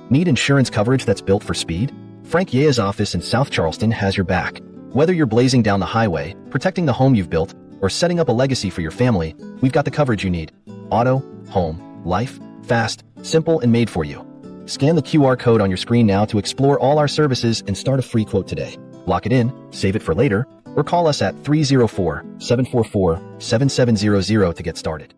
Need insurance coverage that's built for speed? Frank Yea's office in South Charleston has your back. Whether you're blazing down the highway, protecting the home you've built, or setting up a legacy for your family, we've got the coverage you need. Auto, home, life, fast, simple, and made for you. Scan the QR code on your screen now to explore all our services and start a free quote today. Lock it in, save it for later, or call us at 304-744-7700 to get started.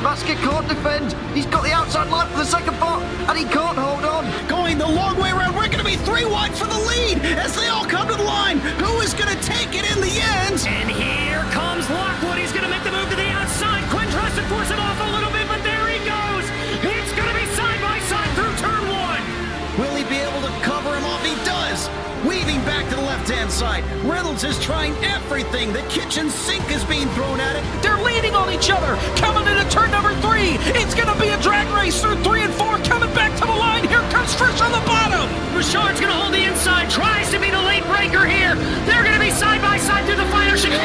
Basket can't defend. He's got the outside line for the second part, and he can't hold on. Going the long way around. We're going to be 3 wide for the lead as they all come to the line. Who is going to take it in the end? And here comes Lockwood. He's going to make the move to the outside. Quinn tries to force it off a little bit, but there he goes. It's going to be side by side through turn 1. Will he be able to cover him off? He does. Weaving back to the left-hand side. Reynolds is trying everything. The kitchen sink is being thrown at it. They're leaning on each other. Coming into turn number 3. It's going to be a drag race through 3 and 4. Coming back to the line. Here comes Frisch on the bottom. Richard's going to hold the inside. Tries to be the late breaker here. They're going to be side by side through the final chicane.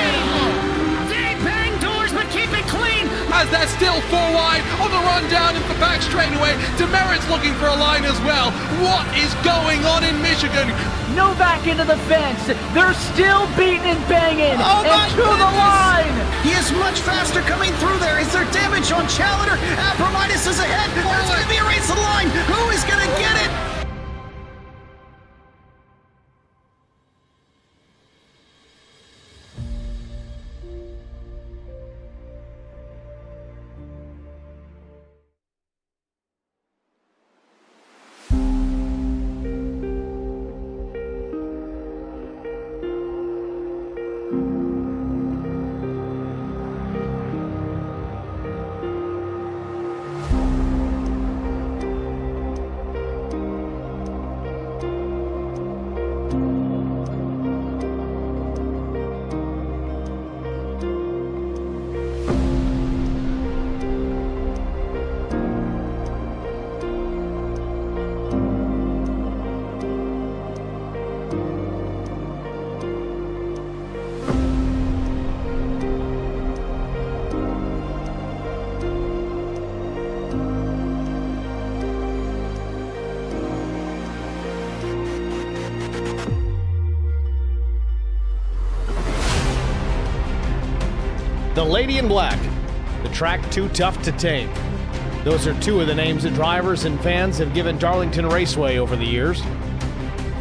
They bang doors, but keep it clean. As they're still 4 wide on the run down into the back straightaway. Demerit's looking for a line as well. What is going on in Michigan? Novak into the fence. They're still beating and banging. Oh and to the line. He is much faster coming through there. Is there damage on Challenger? Abramitis is ahead. There's going to be a race to the line. Who is going to get it? The Lady in Black, the track too tough to tame. Those are 2 of the names that drivers and fans have given Darlington Raceway over the years.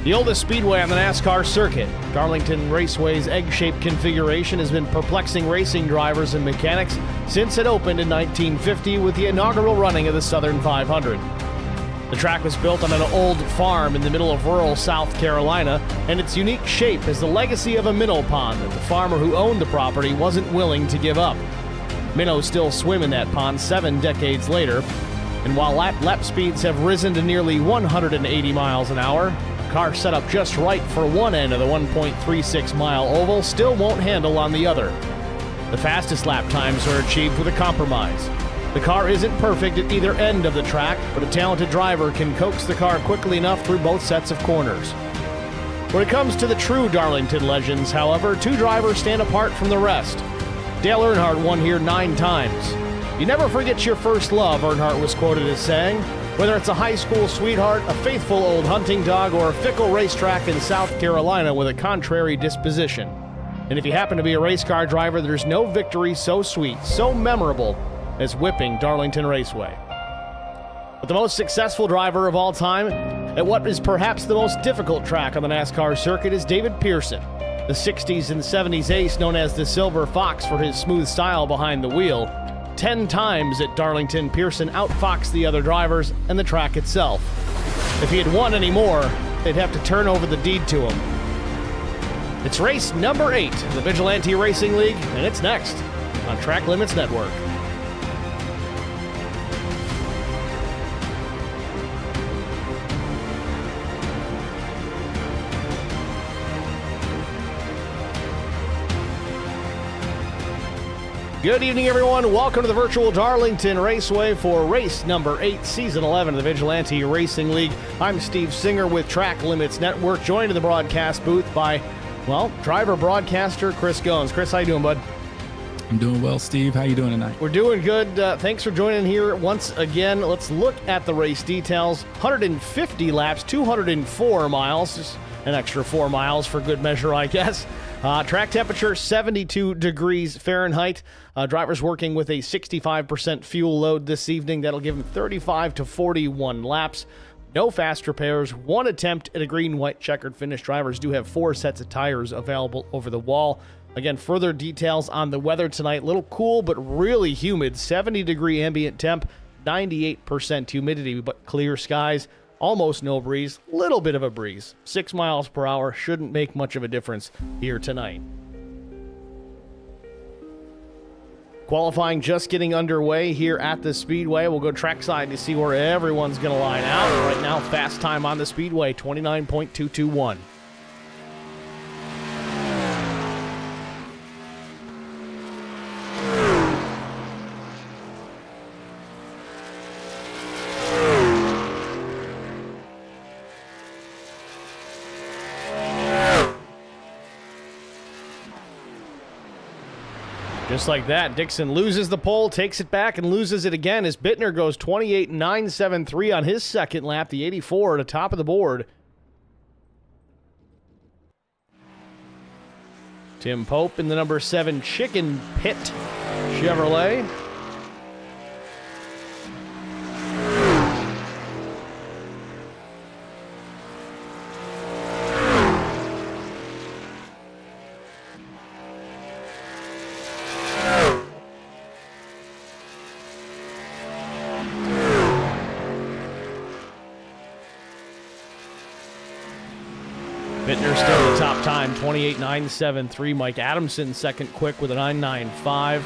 The oldest speedway on the NASCAR circuit, Darlington Raceway's egg-shaped configuration has been perplexing racing drivers and mechanics since it opened in 1950 with the inaugural running of the Southern 500. The track was built on an old farm in the middle of rural South Carolina, and its unique shape is the legacy of a minnow pond that the farmer who owned the property wasn't willing to give up. Minnows still swim in that pond 7 decades later, and while lap speeds have risen to nearly 180 miles an hour, a car set up just right for one end of the 1.36-mile oval still won't handle on the other. The fastest lap times are achieved with a compromise. The car isn't perfect at either end of the track, but a talented driver can coax the car quickly enough through both sets of corners. When it comes to the true Darlington legends, however, 2 drivers stand apart from the rest. Dale Earnhardt won here 9 times. You never forget your first love, Earnhardt was quoted as saying. Whether it's a high school sweetheart, a faithful old hunting dog, or a fickle racetrack in South Carolina with a contrary disposition. And if you happen to be a race car driver, there's no victory so sweet, so memorable, as whipping Darlington Raceway. But the most successful driver of all time at what is perhaps the most difficult track on the NASCAR circuit is David Pearson, the 60s and 70s ace known as the Silver Fox for his smooth style behind the wheel. 10 times at Darlington, Pearson outfoxed the other drivers and the track itself. If he had won any more, they'd have to turn over the deed to him. It's race number 8 in the Vigilante Racing League, and it's next on Track Limits Network. Good evening, everyone. Welcome to the virtual Darlington Raceway for race number 8, season 11 of the Vigilante Racing League. I'm Steve Singer with Track Limits Network, joined in the broadcast booth by, well, driver broadcaster Chris Goins. Chris, how you doing, bud? I'm doing well, Steve. How you doing tonight? We're doing good. Thanks for joining here once again. Let's look at the race details. 150 laps, 204 miles, just an extra 4 miles for good measure, I guess. Track temperature, 72 degrees Fahrenheit. Drivers working with a 65% fuel load this evening. That'll give them 35 to 41 laps. No fast repairs. 1 attempt at a green-white checkered finish. Drivers do have 4 sets of tires available over the wall. Again, further details on the weather tonight. Little cool, but really humid. 70-degree ambient temp, 98% humidity, but clear skies. Almost no breeze, little bit of a breeze. 6 miles per hour shouldn't make much of a difference here tonight. Qualifying just getting underway here at the Speedway. We'll go trackside to see where everyone's going to line out. Right now, fast time on the Speedway, 29.221. Just like that, Dixon loses the pole, takes it back, and loses it again as Bittner goes 28.973 on his second lap, the 84 at the top of the board. Tim Pope in the number 7 Chicken Pit Chevrolet. Bittner still the top time, 28.973. Mike Adamson second quick with a 9.95.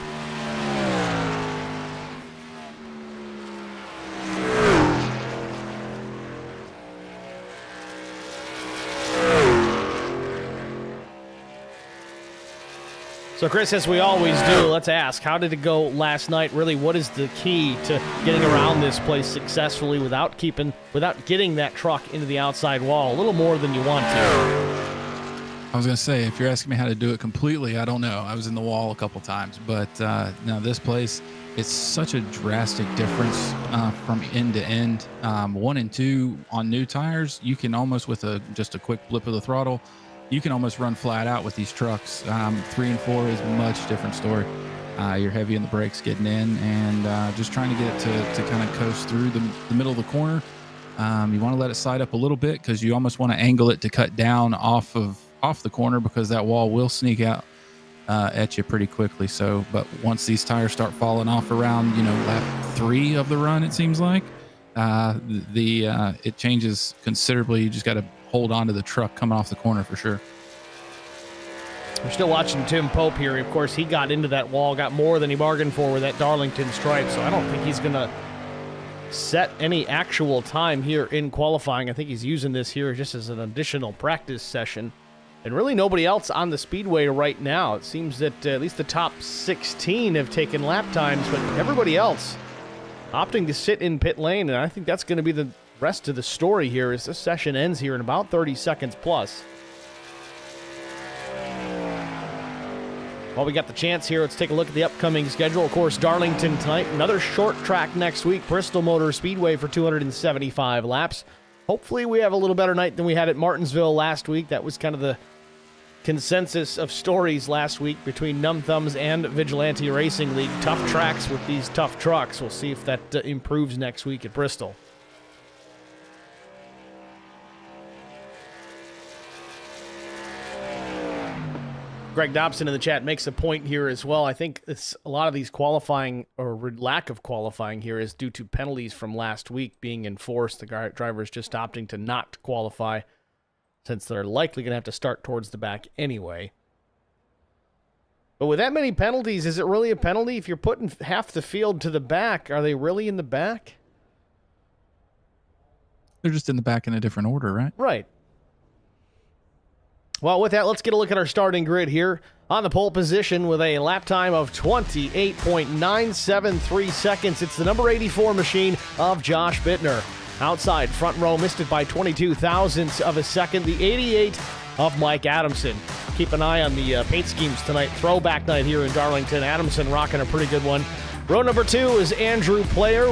So, Chris, as we always do, let's ask, how did it go last night? Really, what is the key to getting around this place successfully without getting that truck into the outside wall? A little more than you want to. I was going to say, if you're asking me how to do it completely, I don't know. I was in the wall a couple times, but now this place, it's such a drastic difference from end to end. 1 and 2 on new tires, you can almost, with just a quick blip of the throttle, you can almost run flat out with these trucks. 3 and 4 is a much different story. You're heavy in the brakes getting in and just trying to get it to kind of coast through the middle of the corner. You want to let it side up a little bit because you almost want to angle it to cut down off the corner because that wall will sneak out at you pretty quickly. So, but once these tires start falling off around, lap 3 of the run, it seems like it changes considerably. You just got to hold on to the truck coming off the corner for sure. We're still watching Tim Pope here. Of course, he got into that wall, got more than he bargained for with that Darlington stripe, so I don't think he's going to set any actual time here in qualifying. I think he's using this here just as an additional practice session. And really nobody else on the Speedway right now. It seems that at least the top 16 have taken lap times, but everybody else opting to sit in pit lane, and I think that's going to be the rest of the story here as this session ends here in about 30 seconds plus. While we got the chance here, let's take a look at the upcoming schedule. Of course, Darlington tonight, another short track next week, Bristol Motor Speedway for 275 laps. Hopefully we have a little better night than we had at Martinsville last week. That was kind of the consensus of stories last week between Numb Thumbs and Vigilante Racing League. Tough tracks with these tough trucks. We'll see if that improves next week at Bristol. Greg Dobson in the chat makes a point here as well. I think it's a lot of these qualifying or lack of qualifying here is due to penalties from last week being enforced. The drivers just opting to not qualify since they're likely going to have to start towards the back anyway. But with that many penalties, is it really a penalty? If you're putting half the field to the back, are they really in the back? They're just in the back in a different order, right? Right. Well, with that, let's get a look at our starting grid here. On the pole position with a lap time of 28.973 seconds, it's the number 84 machine of Josh Bittner. Outside, front row missed it by 22 thousandths of a second, the 88 of Mike Adamson. Keep an eye on the paint schemes tonight. Throwback night here in Darlington. Adamson rocking a pretty good one. Row number 2 is Andrew Player.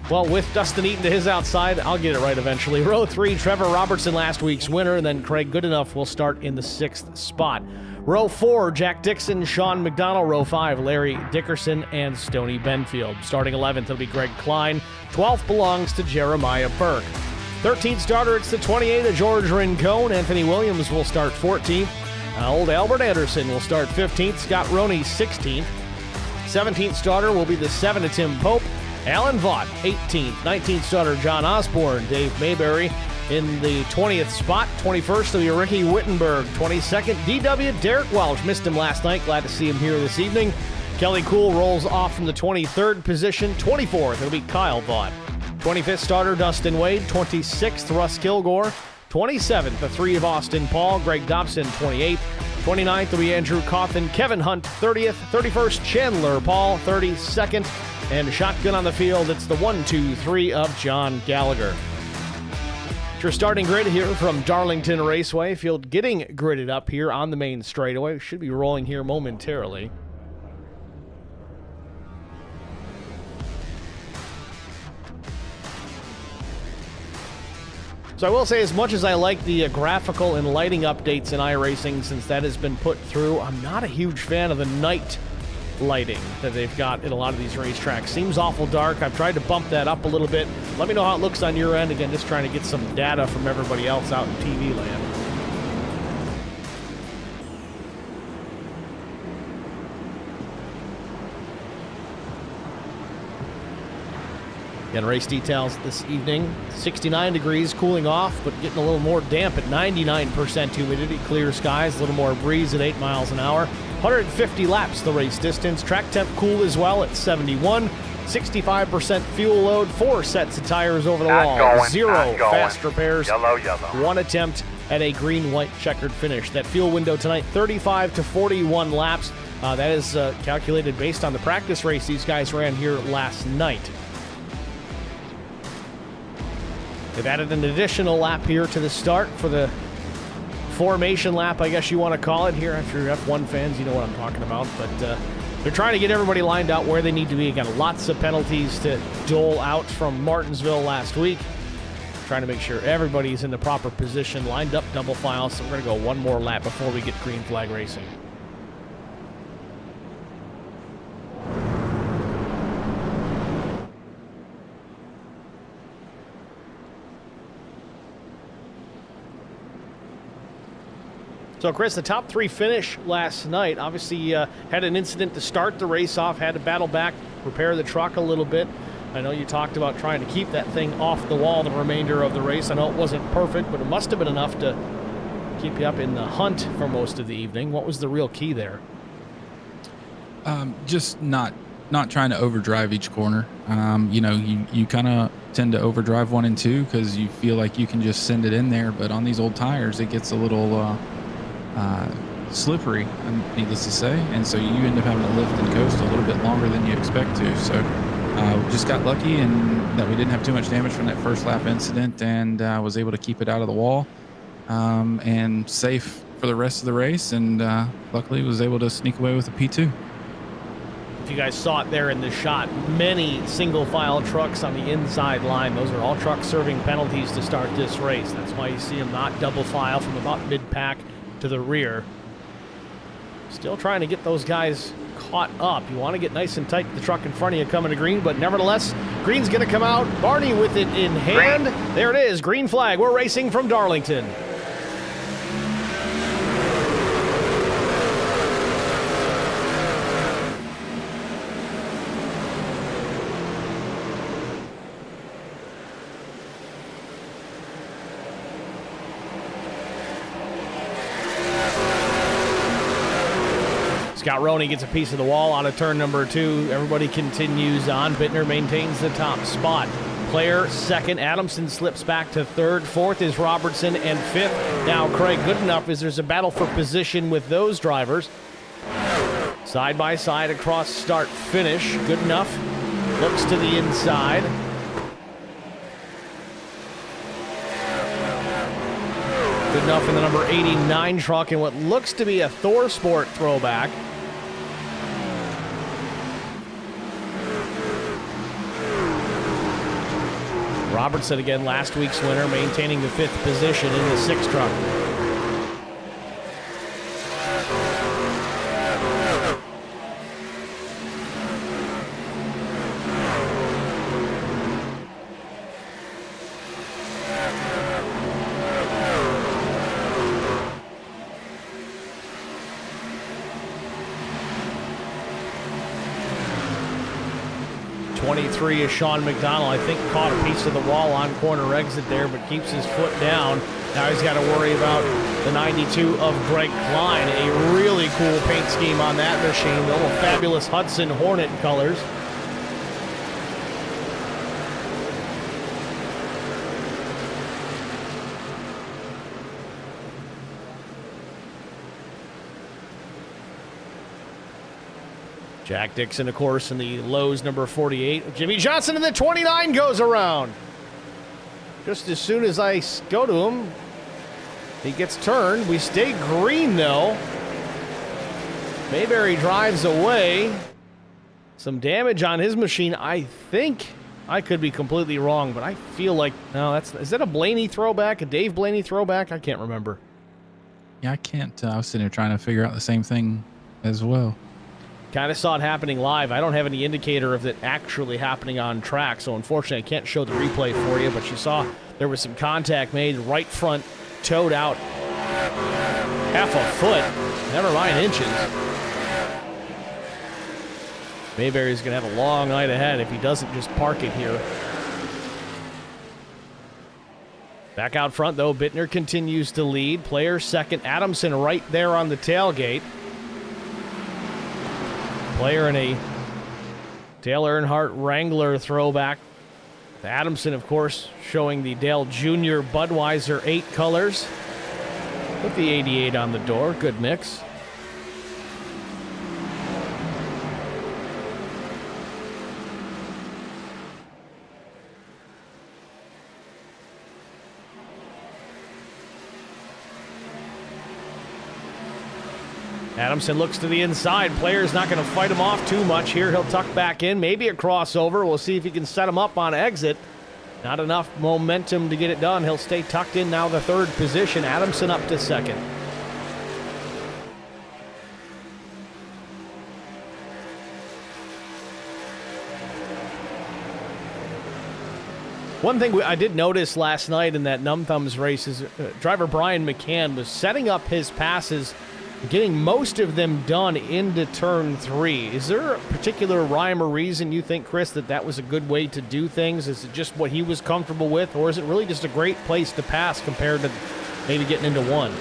Well, with Dustin Eaton to his outside, I'll get it right eventually. Row 3, Trevor Robertson, last week's winner, and then Craig Goodenough will start in the 6th spot. Row 4, Jack Dixon, Sean McDonald. Row 5, Larry Dickerson and Stoney Benfield. Starting 11th, it'll be Greg Klein. 12th belongs to Jeremiah Burke. 13th starter, it's the 28 of George Rincon. Anthony Williams will start 14th. Old Albert Anderson will start 15th. Scott Roney, 16th. 17th starter will be the 7 of Tim Pope. Alan Vaught, 18th. 19th starter, John Osborne. Dave Mayberry in the 20th spot. 21st will be Ricky Wittenberg. 22nd, DW Derek Welch. Missed him last night. Glad to see him here this evening. Kelly Kuhl rolls off from the 23rd position. 24th, it'll be Kyle Vaught. 25th starter, Dustin Wade. 26th, Russ Kilgore. 27th, the 3 of Austin Paul. Greg Dobson, 28th. 29th will be Andrew Cawthon. Kevin Hunt, 30th. 31st, Chandler Paul. 32nd. And shotgun on the field, it's the 1, 2, 3 of John Gallagher. It's your starting grid here from Darlington Raceway. Field getting gridded up here on the main straightaway. We should be rolling here momentarily. So I will say, as much as I like the graphical and lighting updates in iRacing since that has been put through, I'm not a huge fan of the night lighting that they've got in a lot of these racetracks. Seems awful dark. I've tried to bump that up a little bit. Let me know how it looks on your end. Again, just trying to get some data from everybody else out in TV land. Again, race details this evening. 69 degrees, cooling off, but getting a little more damp at 99% humidity. Clear skies, a little more breeze at 8 miles an hour. 150 laps the race distance. Track temp cool as well at 71. 65% fuel load. 4 sets of tires over the wall. 0 fast repairs. Yellow. 1 attempt at a green-white checkered finish. That fuel window tonight, 35 to 41 laps. That is calculated based on the practice race these guys ran here last night. They've added an additional lap here to the start for the formation lap, I guess you want to call it here. If you're F1 fans, you know what I'm talking about. But they're trying to get everybody lined out where they need to be. Got lots of penalties to dole out from Martinsville last week. Trying to make sure everybody's in the proper position, lined up double file. So we're going to go one more lap before we get green flag racing. So, Chris, the top 3 finish last night. Obviously, had an incident to start the race off, had to battle back, repair the truck a little bit. I know you talked about trying to keep that thing off the wall the remainder of the race. I know it wasn't perfect, but it must have been enough to keep you up in the hunt for most of the evening. What was the real key there? Just not trying to overdrive each corner. You kind of tend to overdrive 1 and 2 because you feel like you can just send it in there. But on these old tires, it gets a little slippery, needless to say, and so you end up having to lift and coast a little bit longer than you expect to. So Just got lucky and that we didn't have too much damage from that first lap incident, and was able to keep it out of the wall and safe for the rest of the race, and luckily was able to sneak away with a P2. If you guys saw it there in the shot, many single file trucks on the inside line. Those are all trucks serving penalties to start this race. That's why you see them not double file from about mid-pack to the rear. Still trying to get those guys caught up. You want to get nice and tight to the truck in front of you coming to green, but nevertheless, green's going to come out. Barney with it in hand. There it is, green flag. We're racing from Darlington. Scott Roney gets a piece of the wall out of turn number 2. Everybody continues on. Bittner maintains the top spot. Player second. Adamson slips back to third. Fourth is Robertson, and fifth now Craig Goodenough, as there's a battle for position with those drivers. Side by side across start finish. Goodenough looks to the inside. Goodenough in the number 89 truck in what looks to be a Thor Sport throwback. Robertson again, last week's winner, maintaining the 5th position in the 6th truck. Is Sean McDonald. I think caught a piece of the wall on corner exit there, but keeps his foot down. Now he's got to worry about the 92 of Greg Klein. A really cool paint scheme on that machine. The little fabulous Hudson Hornet colors. Jack Dixon, of course, in the Lowe's number 48. Jimmy Johnson in the 29 goes around. Just as soon as I go to him, he gets turned. We stay green, though. Mayberry drives away. Some damage on his machine. I think, I could be completely wrong, but I feel like, no, is that a Blaney throwback? A Dave Blaney throwback? I can't remember. Yeah, I can't. I was sitting here trying to figure out the same thing as well. Kind of saw it happening live. I don't have any indicator of it actually happening on track, so unfortunately I can't show the replay for you, but you saw there was some contact made, right front towed out half a foot, never mind inches. Mayberry's going to have a long night ahead if he doesn't just park it here. Back out front, though, Bittner continues to lead. Player second, Adamson right there on the tailgate. Player in a Dale Earnhardt Wrangler throwback. Adamson, of course, showing the Dale Jr. Budweiser 8 colors. With the 88 on the door. Good mix. Adamson looks to the inside. Player's not going to fight him off too much here. He'll tuck back in. Maybe a crossover. We'll see if he can set him up on exit. Not enough momentum to get it done. He'll stay tucked in now, the 3rd position. Adamson up to 2nd. One thing I did notice last night in that Numb Thumbs race is driver Brian McCann was setting up his passes, getting most of them done into turn 3. Is there a particular rhyme or reason you think, Chris, that was a good way to do things? Is it just what he was comfortable with, or is it really just a great place to pass compared to maybe getting into 1?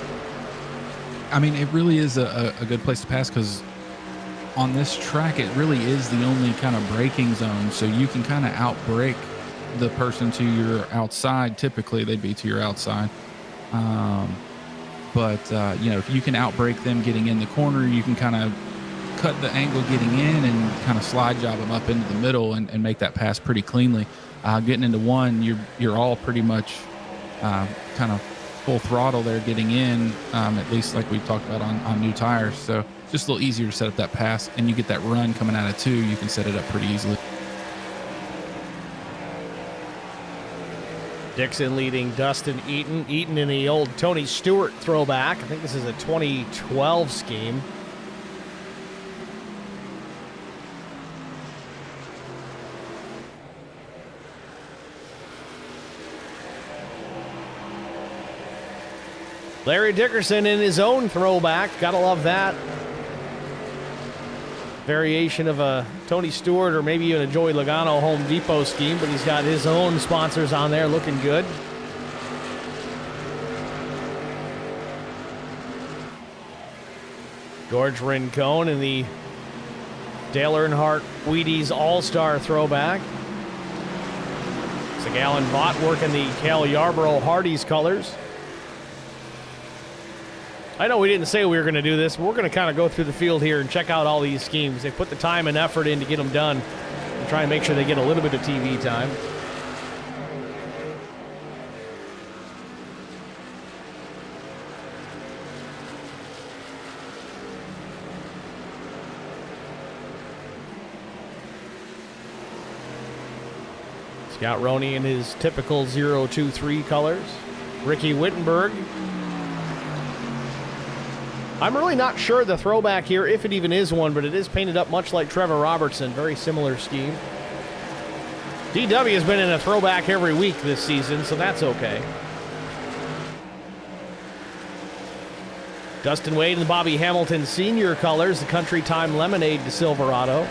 I mean, it really is a good place to pass because on this track, it really is the only kind of braking zone, so you can kind of outbrake the person to your outside. Typically, they'd be to your outside. But, you know, if you can outbrake them getting in the corner, you can kind of cut the angle getting in and kind of slide job them up into the middle and make that pass pretty cleanly. Getting into one, you're all pretty much kind of full throttle there getting in, at least like we talked about on new tires. So just a little easier to set up that pass, and you get that run coming out of two, you can set it up pretty easily. Dixon leading Dustin Eaton. Eaton in the old Tony Stewart throwback. I think this is a 2012 scheme. Larry Dickerson in his own throwback. Gotta love that. Variation of a Tony Stewart or maybe even a Joey Logano Home Depot scheme, but he's got his own sponsors on there looking good. George Rincon in the Dale Earnhardt Wheaties All-Star throwback. It's like Alan Vaught working the Cal Yarborough Hardee's colors. I know we didn't say we were going to do this, but we're going to kind of go through the field here and check out all these schemes. They put the time and effort in to get them done and try and make sure they get a little bit of TV time. Scott Roney in his typical 023 colors. Ricky Wittenberg. I'm really not sure the throwback here, if it even is one, but it is painted up much like Trevor Robertson. Very similar scheme. DW has been in a throwback every week this season, so that's okay. Dustin Wade and Bobby Hamilton Sr. colors, the Country Time Lemonade to Silverado.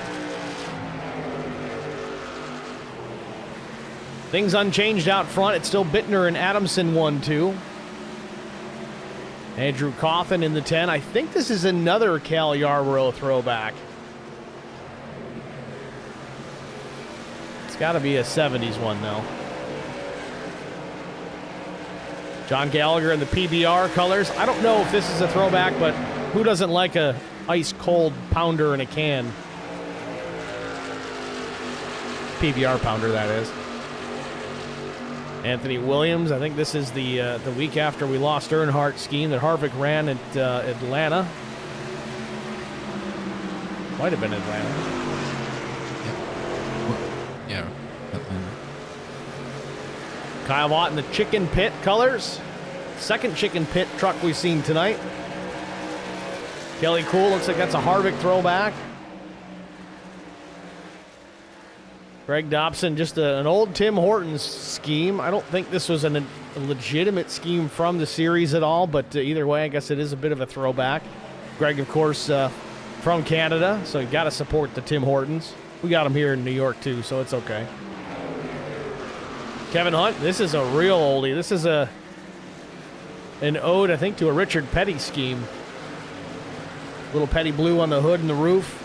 Things unchanged out front. It's still Bittner and Adamson 1-2. Andrew Coffin in the 10. I think this is another Cal Yarborough throwback. It's got to be a 70s one, though. John Gallagher in the PBR colors. I don't know if this is a throwback, but who doesn't like a ice-cold pounder in a can? PBR pounder, that is. Anthony Williams, I think this is the week after we lost Earnhardt scheme that Harvick ran at Atlanta. Might have been Atlanta. Yeah, Atlanta. Kyle Vaught in the Chicken Pit colors. Second Chicken Pit truck we've seen tonight. Kelly Cool, looks like that's a Harvick throwback. Greg Dobson, just an old Tim Hortons scheme. I don't think this was a legitimate scheme from the series at all, but either way, I guess it is a bit of a throwback. Greg, of course, from Canada, so you got to support the Tim Hortons. We got them here in New York, too, so it's okay. Kevin Hunt, this is a real oldie. This is an ode, I think, to a Richard Petty scheme. Little Petty blue on the hood and the roof.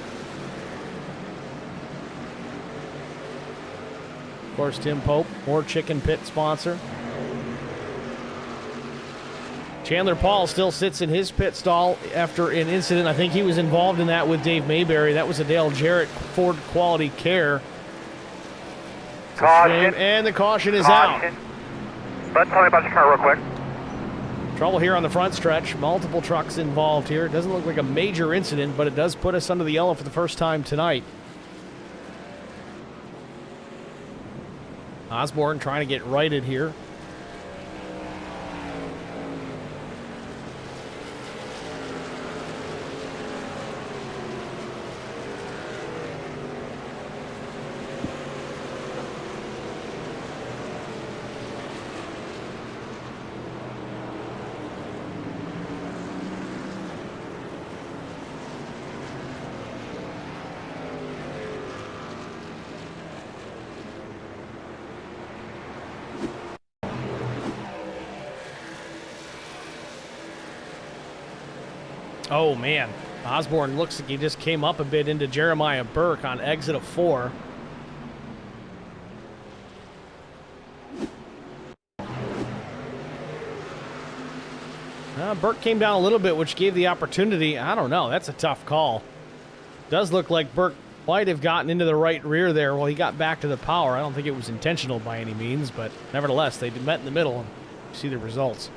Of course, Tim Pope, more Chicken Pit sponsor. Chandler Paul still sits in his pit stall after an incident. I think he was involved in that with Dave Mayberry. That was a Dale Jarrett Ford Quality Care. Caution. And the caution is Caution. Bud, tell me about your car real quick. Trouble here on the front stretch. Multiple trucks involved here. It doesn't look like a major incident, but it does put us under the yellow for the first time tonight. Osborne trying to get righted here. Oh, man. Osborne looks like he just came up a bit into Jeremiah Burke on exit of 4. Burke came down a little bit, which gave the opportunity. I don't know. That's a tough call. Does look like Burke might have gotten into the right rear there while he got back to the power. I don't think it was intentional by any means, but nevertheless, they met in the middle and you see the results.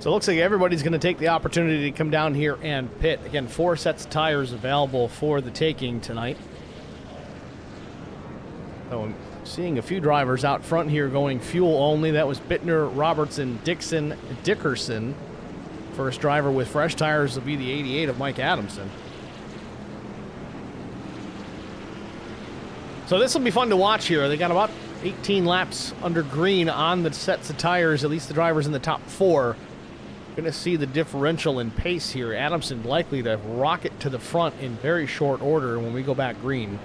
So it looks like everybody's going to take the opportunity to come down here and pit. Again, 4 sets of tires available for the taking tonight. So I'm seeing a few drivers out front here going fuel only. That was Bittner, Robertson, Dixon, Dickerson. First driver with fresh tires will be the 88 of Mike Adamson. So this will be fun to watch here. They got about 18 laps under green on the sets of tires, at least the drivers in the top 4. Going to see the differential in pace here. Adamson likely to rocket to the front in very short order when we go back green.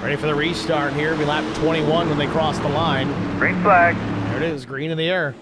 Ready for the restart here. Be lap 21 when they cross the line. Green flag. There it is, green in the air.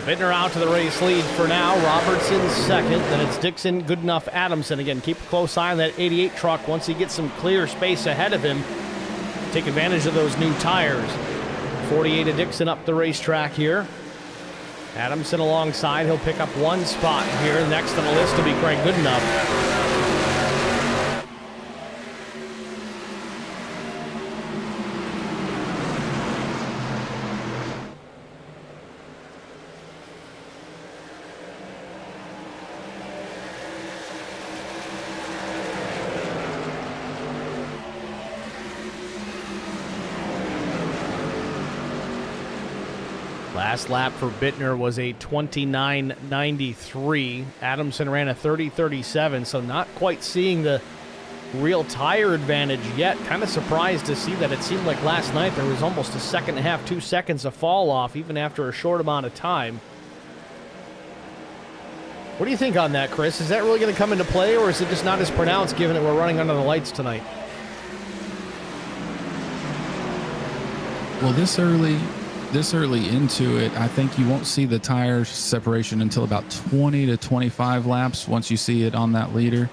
Bittner out to the race lead for now. Robertson second. Then it's Dixon, Goodenough, Adamson. Again, keep a close eye on that 88 truck. Once he gets some clear space ahead of him, take advantage of those new tires. 48 of Dixon up the racetrack here. Adamson alongside. He'll pick up one spot here. Next on the list will be Craig Goodenough. Last lap for Bittner was a 29.93. Adamson ran a 30.37, so not quite seeing the real tire advantage yet. Kind of surprised to see that. It seemed like last night there was almost a second and a half, 2 seconds of fall off, even after a short amount of time. What do you think on that, Chris? Is that really going to come into play, or is it just not as pronounced given that we're running under the lights tonight? Well, this early into it, I think you won't see the tire separation until about 20 to 25 laps once you see it on that leader.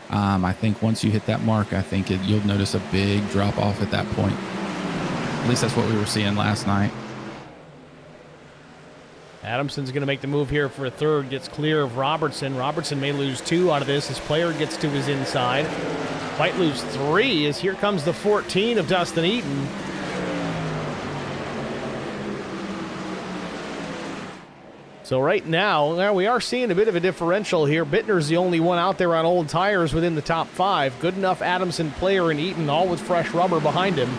I think once you hit that mark, I think you'll notice a big drop off at that point. At least that's what we were seeing last night. Adamson's going to make the move here for a third, gets clear of Robertson. Robertson may lose 2 out of this. His player gets to his inside. Might lose 3 as here comes the 14 of Dustin Eaton. So right now, we are seeing a bit of a differential here. Bittner's the only one out there on old tires within the top 5. Good enough, Adamson, Player, and Eaton, all with fresh rubber behind him.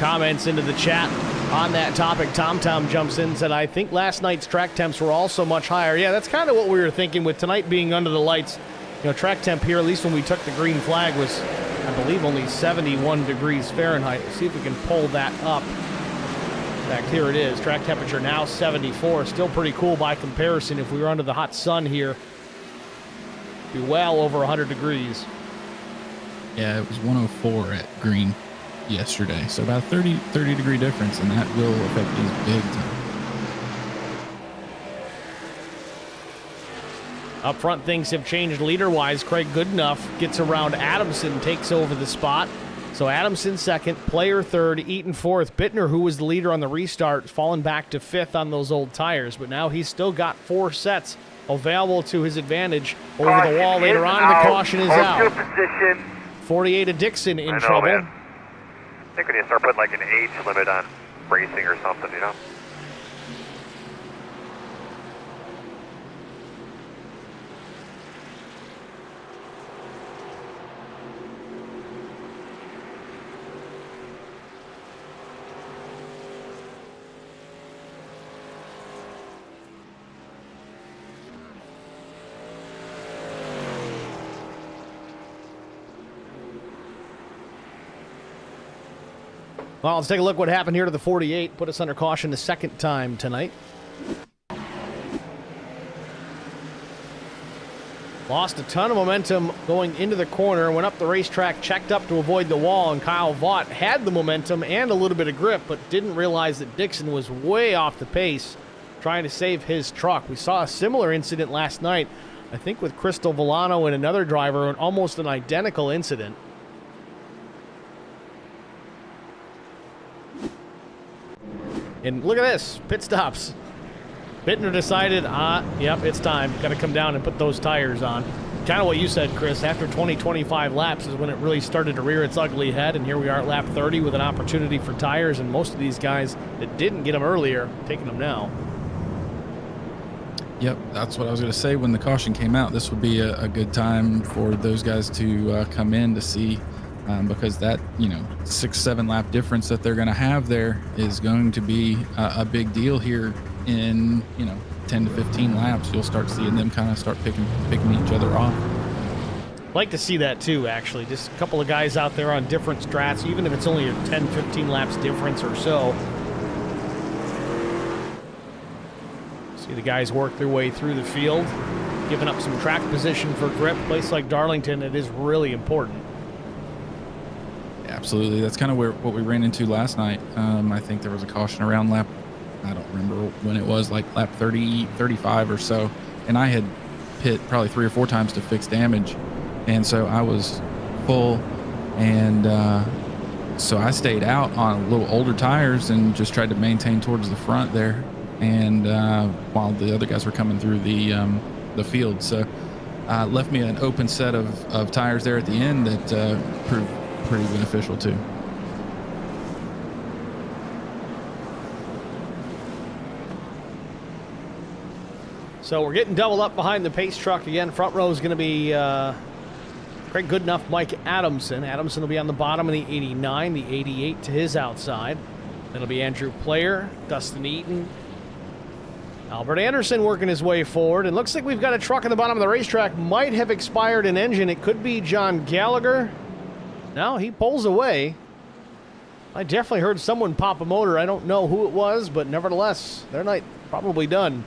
Comments into the chat on that topic. Tom jumps in and said, I think last night's track temps were also much higher. Yeah, that's kind of what we were thinking with tonight being under the lights. You know, track temp here, at least when we took the green flag, was, I believe, only 71 degrees Fahrenheit. Let's see if we can pull that up. In fact, here it is. Track temperature now 74. Still pretty cool by comparison. If we were under the hot sun here, it'd be well over 100 degrees. Yeah, it was 104 at green yesterday, so about 30 degree difference, and that will affect these big time. Up front, things have changed leader-wise. Craig Goodenough gets around Adamson, takes over the spot. So Adamson second, Player third, Eaton fourth. Bittner, who was the leader on the restart, fallen back to fifth on those old tires, but now he's still got 4 sets available to his advantage over the wall later on, and the caution is out. 48 of Dixon in trouble. Man. I think we need to start putting like an age limit on racing or something, you know? Well, let's take a look what happened here to the 48. Put us under caution the second time tonight. Lost a ton of momentum going into the corner, went up the racetrack, checked up to avoid the wall, and Kyle Vaught had the momentum and a little bit of grip, but didn't realize that Dixon was way off the pace trying to save his truck. We saw a similar incident last night, I think with Crystal Villano and another driver, and almost an identical incident. And look at this, pit stops. Bittner decided, yep, it's time. Got to come down and put those tires on. Kind of what you said, Chris. After 20-25 laps is when it really started to rear its ugly head, and here we are at lap 30 with an opportunity for tires, and most of these guys that didn't get them earlier, taking them now. Yep, that's what I was going to say when the caution came out. This would be a good time for those guys to come in to see, because that, 6-7 lap difference that they're going to have there is going to be a big deal here in 10 to 15 laps. You'll start seeing them kind of start picking each other off. Like to see that too, actually. Just a couple of guys out there on different strats, even if it's only a 10-15 laps difference or so. See the guys work their way through the field, giving up some track position for grip. A place like Darlington, it is really important. Absolutely. That's kind of what we ran into last night. I think there was a caution around lap, I don't remember when it was, like lap 30, 35 or so. And I had pit probably 3 or 4 times to fix damage. And so I was full. And so I stayed out on a little older tires and just tried to maintain towards the front there. And while the other guys were coming through the field. So left me an open set of tires there at the end that proved pretty beneficial too. So we're getting doubled up behind the pace truck again. Front row is going to be Craig Goodenough, Mike Adamson. Adamson will be on the bottom of the 89, the 88 to his outside. It'll be Andrew Player, Dustin Eaton, Albert Anderson working his way forward. And looks like we've got a truck at the bottom of the racetrack. Might have expired an engine. It could be John Gallagher. No, he pulls away. I definitely heard someone pop a motor. I don't know who it was, but nevertheless, their night probably done.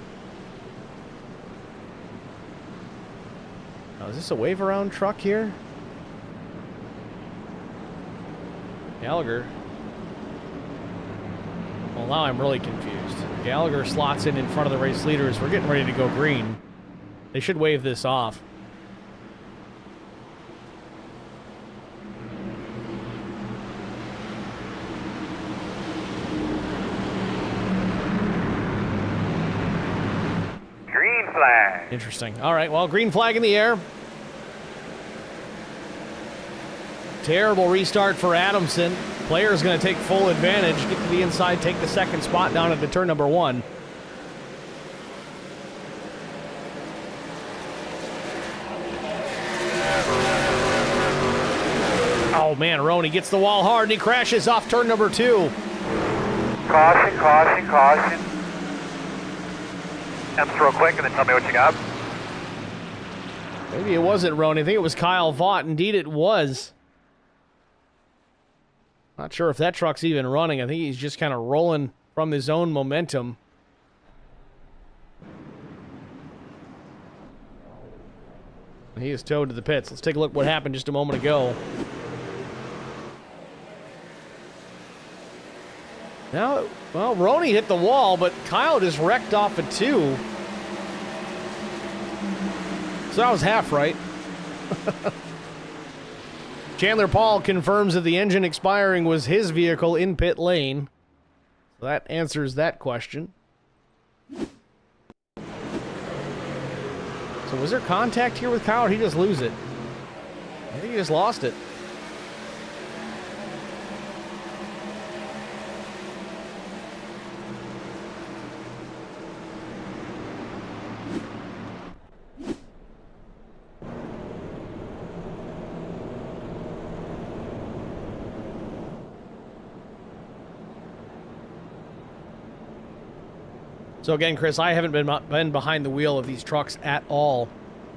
Now, is this a wave around truck here? Gallagher. Well, now I'm really confused. Gallagher slots in front of the race leaders. We're getting ready to go green. They should wave this off. Green flag. Interesting. All right, well, green flag in the air. Terrible restart for Adamson. Player's going to take full advantage, get to the inside, take the second spot down at the turn number 1. Oh, man, Roney gets the wall hard, and he crashes off turn number 2. Caution, caution, caution. Temps real quick and then tell me what you got. Maybe it wasn't Roney. I think it was Kyle Vaught. Indeed, it was. Not sure if that truck's even running. I think he's just kind of rolling from his own momentum. He is towed to the pits. Let's take a look what happened just a moment ago. Now, well, Roney hit the wall, but Kyle just wrecked off at 2. So that was half right. Chandler Paul confirms that the engine expiring was his vehicle in pit lane. So that answers that question. So was there contact here with Kyle, or did he just lose it? I think he just lost it. So again, Chris, I haven't been behind the wheel of these trucks at all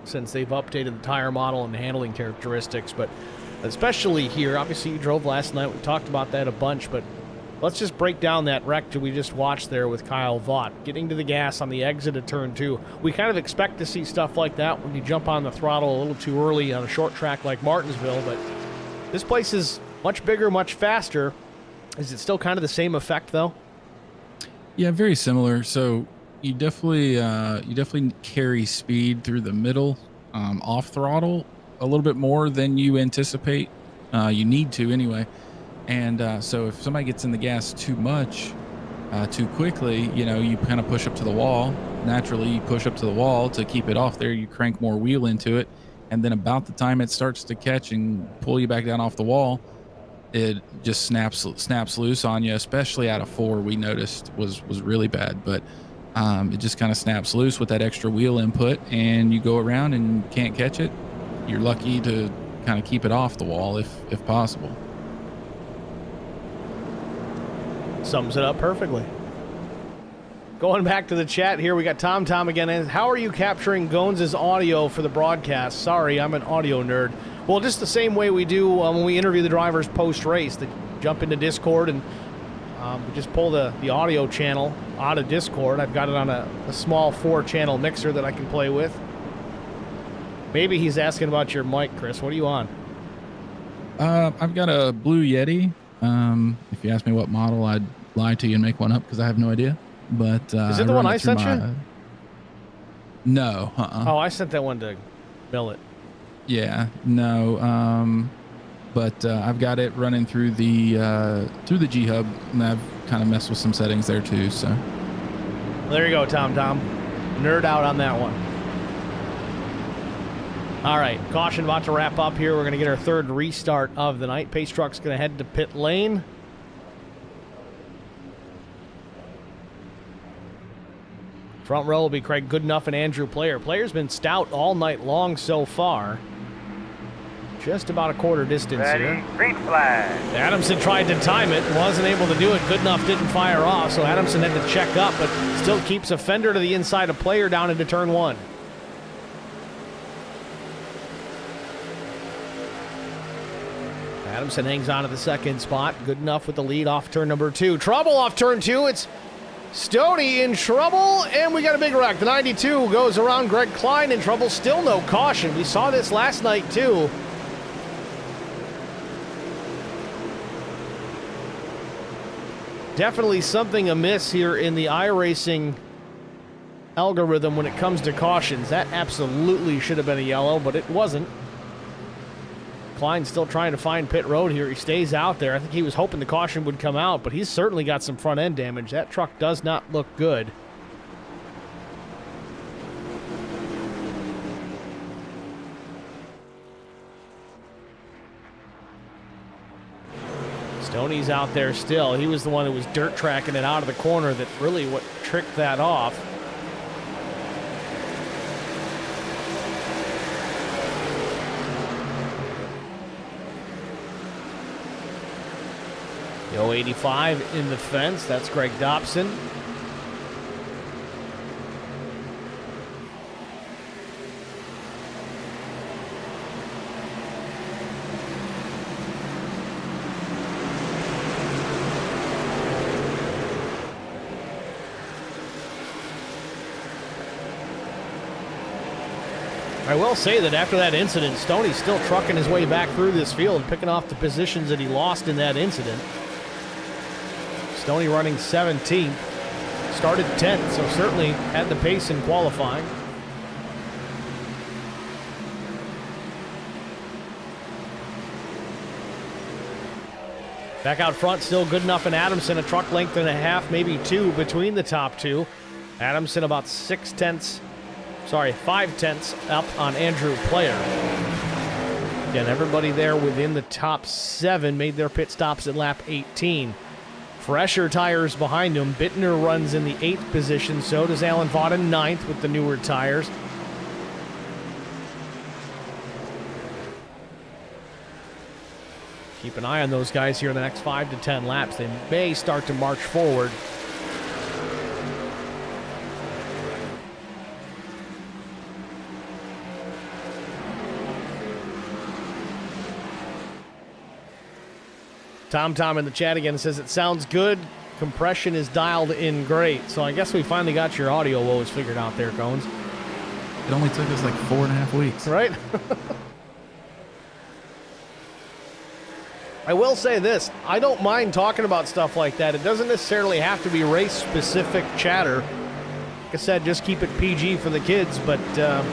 since they've updated the tire model and the handling characteristics, but especially here, obviously you drove last night, we talked about that a bunch, but let's just break down that wreck that we just watched there with Kyle Vaught. Getting to the gas on the exit of turn 2. We kind of expect to see stuff like that when you jump on the throttle a little too early on a short track like Martinsville, but this place is much bigger, much faster. Is it still kind of the same effect, though? Yeah, very similar. So you definitely carry speed through the middle, off throttle a little bit more than you anticipate. You need to anyway. And so if somebody gets in the gas too much, too quickly, you kind of push up to the wall. Naturally, you push up to the wall to keep it off there. You crank more wheel into it. And then about the time it starts to catch and pull you back down off the wall, it just snaps loose on you, especially out of 4 we noticed was really bad. But it just kind of snaps loose with that extra wheel input, and you go around and can't catch it. You're lucky to kind of keep it off the wall if possible. Sums it up perfectly. Going back to the chat here, we got Tom again. And how are you capturing Gones' audio for the broadcast? Sorry, I'm an audio nerd. Well, just the same way we do when we interview the drivers post-race. They jump into Discord and we just pull the audio channel out of Discord. I've got it on a small 4-channel mixer that I can play with. Maybe he's asking about your mic, Chris. What are you on? I've got a Blue Yeti. If you ask me what model, I'd lie to you and make one up because I have no idea. But is it the one I sent you? No. Oh, I sent that one to Millet. Yeah, no. But I've got it running through the G Hub, and I've kind of messed with some settings there too. So there you go, Tom. Nerd out on that one. All right, caution about to wrap up here. We're going to get our 3rd restart of the night. Pace truck's going to head to pit lane. Front row will be Craig Goodenough and Andrew Player. Player's been stout all night long so far. Just about a quarter distance here. Green flag. Adamson tried to time it, wasn't able to do it. Goodenough didn't fire off, so Adamson had to check up, but still keeps a fender to the inside of Player down into turn 1. Adamson hangs on to the 2nd spot. Goodenough with the lead off turn number 2. Trouble off turn 2. It's Stoney in trouble, and we got a big wreck. The 92 goes around. Greg Klein in trouble. Still no caution. We saw this last night, too. Definitely something amiss here in the iRacing algorithm when it comes to cautions. That absolutely should have been a yellow, but it wasn't. Klein's still trying to find pit road here. He stays out there. I think he was hoping the caution would come out, but he's certainly got some front end damage. That truck does not look good. Stoney's out there still. He was the one who was dirt tracking it out of the corner that really what tricked that off. The 085 in the fence. That's Greg Dobson. I will say that after that incident, Stoney's still trucking his way back through this field, picking off the positions that he lost in that incident. Stoney running 17th, started 10th, so certainly had the pace in qualifying. Back out front, still good enough in Adamson, a truck length and a half, maybe two between the top two. Adamson about 5 tenths up on Andrew Player. Again, everybody there within the top 7 made their pit stops at lap 18. Fresher tires behind him. Bittner runs in the 8th position. So does Alan Vaught in 9th with the newer tires. Keep an eye on those guys here in the next 5 to 10 laps. They may start to march forward. Tom in the chat again says, it sounds good. Compression is dialed in great. So I guess we finally got your audio woes figured out there, Cones. It only took us like 4.5 weeks. Right? I will say this. I don't mind talking about stuff like that. It doesn't necessarily have to be race-specific chatter. Like I said, just keep it PG for the kids. But, I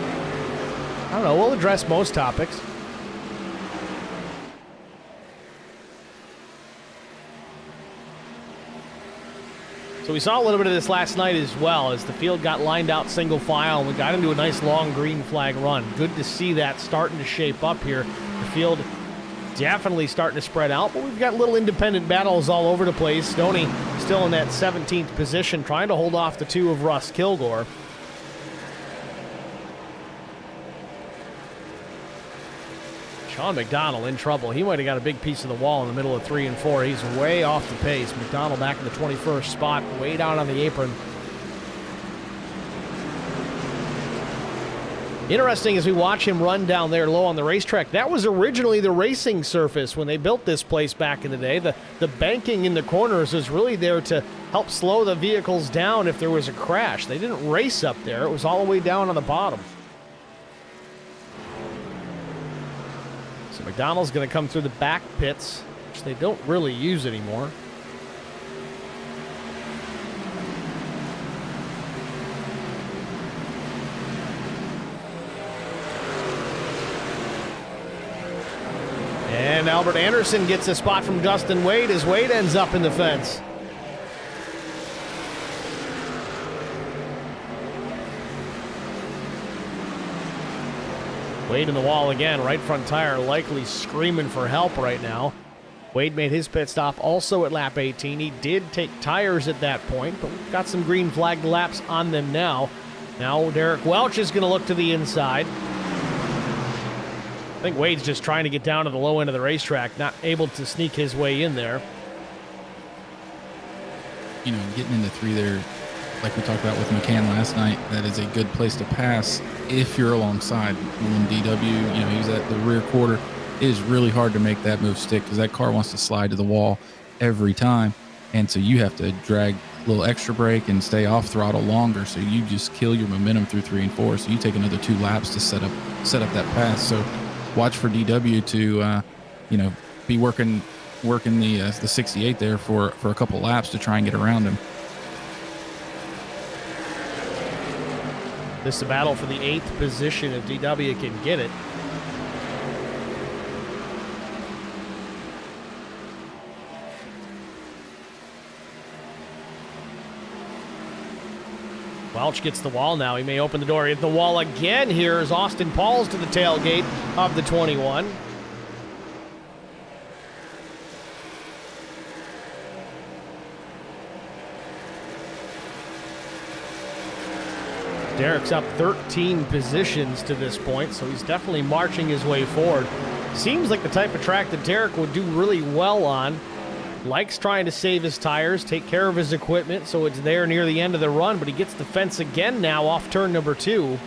don't know. We'll address most topics. So we saw a little bit of this last night as well as the field got lined out single file and we got into a nice long green flag run. Good to see that starting to shape up here. The field definitely starting to spread out, but we've got little independent battles all over the place. Stoney still in that 17th position, trying to hold off the 2 of Russ Kilgore. Sean McDonald in trouble. He might have got a big piece of the wall in the middle of 3 and 4. He's way off the pace. McDonald back in the 21st spot, way down on the apron. Interesting as we watch him run down there low on the racetrack. That was originally the racing surface when they built this place back in the day. The banking in the corners is really there to help slow the vehicles down if there was a crash. They didn't race up there. It was all the way down on the bottom. So McDonald's going to come through the back pits, which they don't really use anymore. And Albert Anderson gets a spot from Justin Wade as Wade ends up in the fence. Wade in the wall again, right front tire likely screaming for help right now. Wade made his pit stop also at lap 18. He did take tires at that point, but we've got some green flagged laps on them now. Now Derek Welch is going to look to the inside. I think Wade's just trying to get down to the low end of the racetrack, not able to sneak his way in there. You know, getting into 3 there, like we talked about with McCann last night, that is a good place to pass if you're alongside. When DW, you know, he's at the rear quarter, it is really hard to make that move stick because that car wants to slide to the wall every time. And so you have to drag a little extra brake and stay off throttle longer. So you just kill your momentum through 3 and 4. So you take another 2 laps to set up that pass. So watch for DW to, you know, be working working the 68 there for a couple laps to try and get around him. This is a battle for the 8th position if DW can get it. Welch gets the wall now. He may open the door. Hit the wall again here as Austin Pauls to the tailgate of the 21. Derek's up 13 positions to this point, so he's definitely marching his way forward. Seems like the type of track that Derek would do really well on. Likes trying to save his tires, take care of his equipment, so it's there near the end of the run, but he gets the fence again now off turn number 2.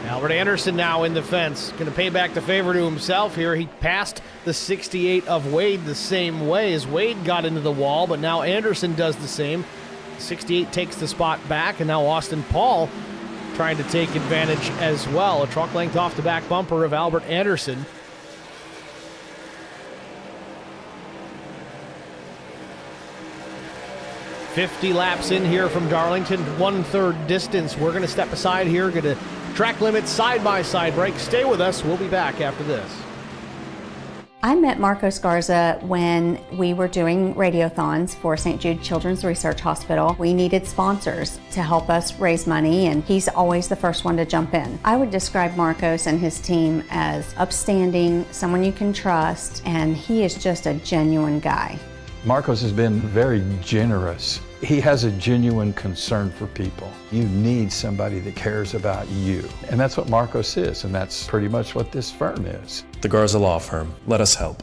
Albert Anderson now in the fence. Going to pay back the favor to himself here. He passed the 68 of Wade the same way as Wade got into the wall, but now Anderson does the same. 68 takes the spot back, and now Austin Paul trying to take advantage as well. A truck length off the back bumper of Albert Anderson. .50 laps in here from Darlington, 1/3 distance. We're going to step aside here, going to track limit side-by-side break. Stay with us. We'll be back after this. I met Marcos Garza when we were doing radiothons for St. Jude Children's Research Hospital. We needed sponsors to help us raise money, and he's always the first one to jump in. I would describe Marcos and his team as upstanding, someone you can trust, and he is just a genuine guy. Marcos has been very generous. He has a genuine concern for people. You need somebody that cares about you. And that's what Marcos is, and that's pretty much what this firm is. The Garza Law Firm. Let us help.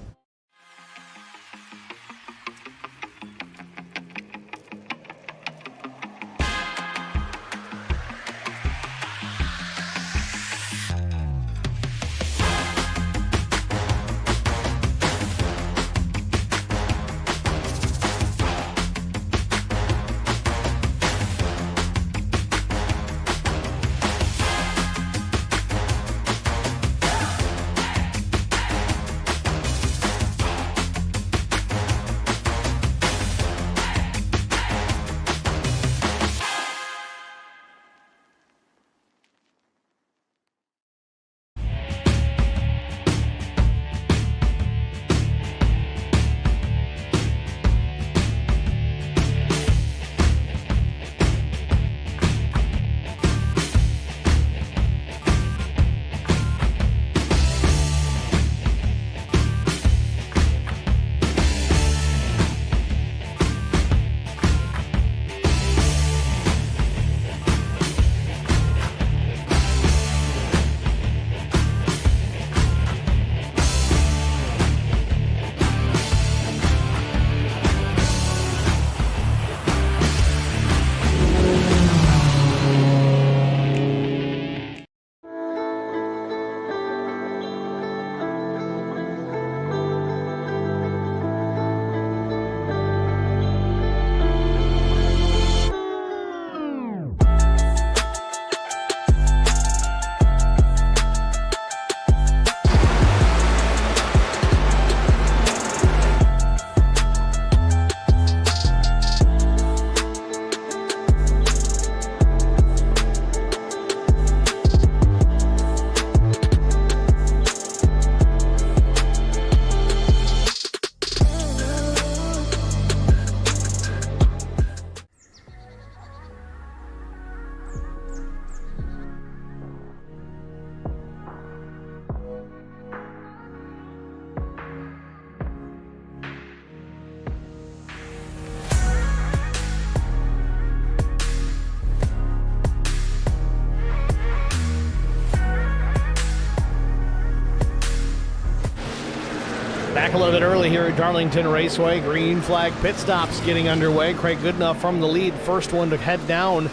Back a little bit early here at Darlington Raceway. Green flag pit stops getting underway. Craig Goodenough from the lead. First one to head down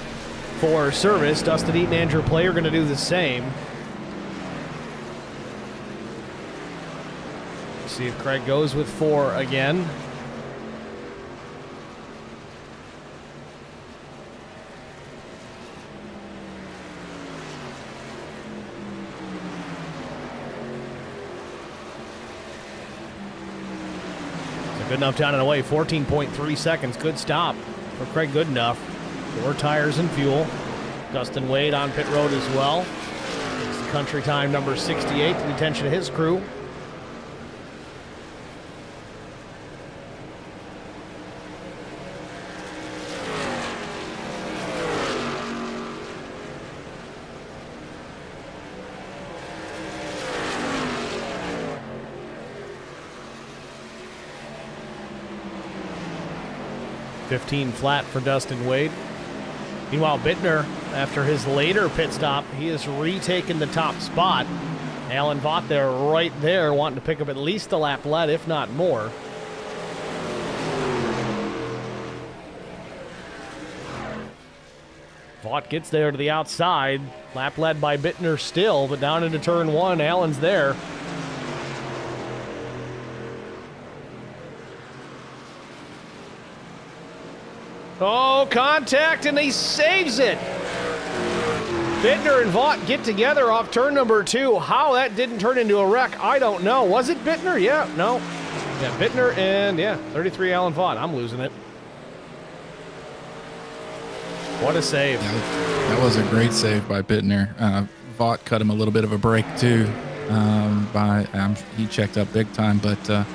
for service. Dustin Eaton and Andrew Player going to do the same. See if Craig goes with 4 again. Good enough down and away, 14.3 seconds. Good stop for Craig Goodenough. 4 tires and fuel. Dustin Wade on pit road as well. It's the country time number 68 to the attention of his crew. .15 flat for Dustin Wade. Meanwhile, Bittner, after his later pit stop, he has retaken the top spot. Alan Vaught there, right there, wanting to pick up at least a lap led, if not more. Vaught gets there to the outside. Lap led by Bittner still, but down into turn 1, Allen's there. Oh, contact, and he saves it. Bittner and Vaught get together off turn number 2. How that didn't turn into a wreck, I don't know. Was it Bittner? Yeah, no. Yeah, Bittner and, 33 Alan Vaught. I'm losing it. What a save. That was a great save by Bittner. Vaught cut him a little bit of a break, too. He checked up big time, but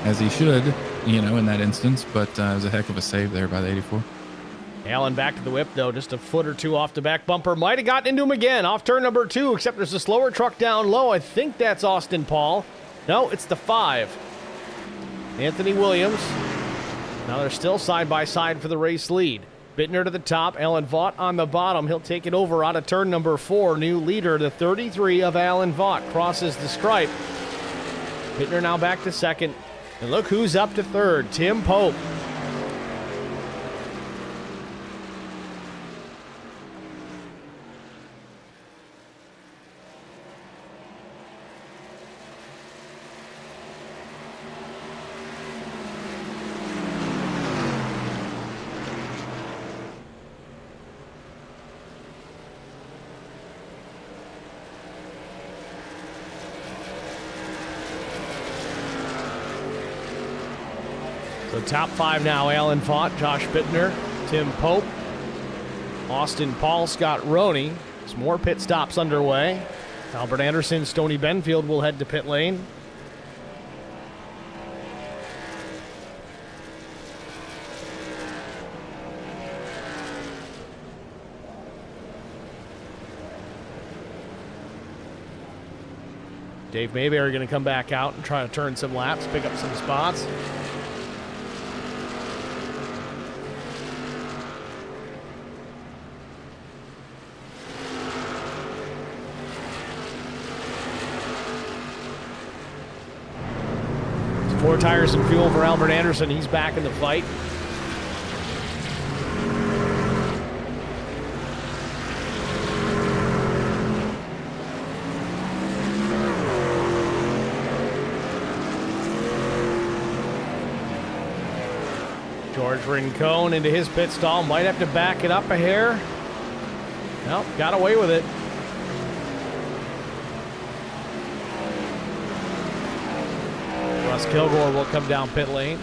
as he should, in that instance. But it was a heck of a save there by the 84. Allen back to the whip, though, just a foot or 2 off the back bumper. Might have gotten into him again off turn number 2, except there's a slower truck down low. I think that's Austin Paul. No, it's the 5. Anthony Williams. Now they're still side by side for the race lead. Bittner to the top, Alan Vaught on the bottom. He'll take it over out of turn number 4. New leader, the 33 of Alan Vaught, crosses the stripe. Bittner now back to second. And look who's up to third, Tim Pope. So top 5 now, Alan Vaught, Josh Bittner, Tim Pope, Austin Paul, Scott Roney. Some more pit stops underway. Albert Anderson, Stoney Benfield will head to pit lane. Dave Mayberry going to come back out and try to turn some laps, pick up some spots. Four tires and fuel for Albert Anderson. He's back in the fight. George Rincon into his pit stall. Might have to back it up a hair. Nope, got away with it. Russ Kilgore will come down pit lane.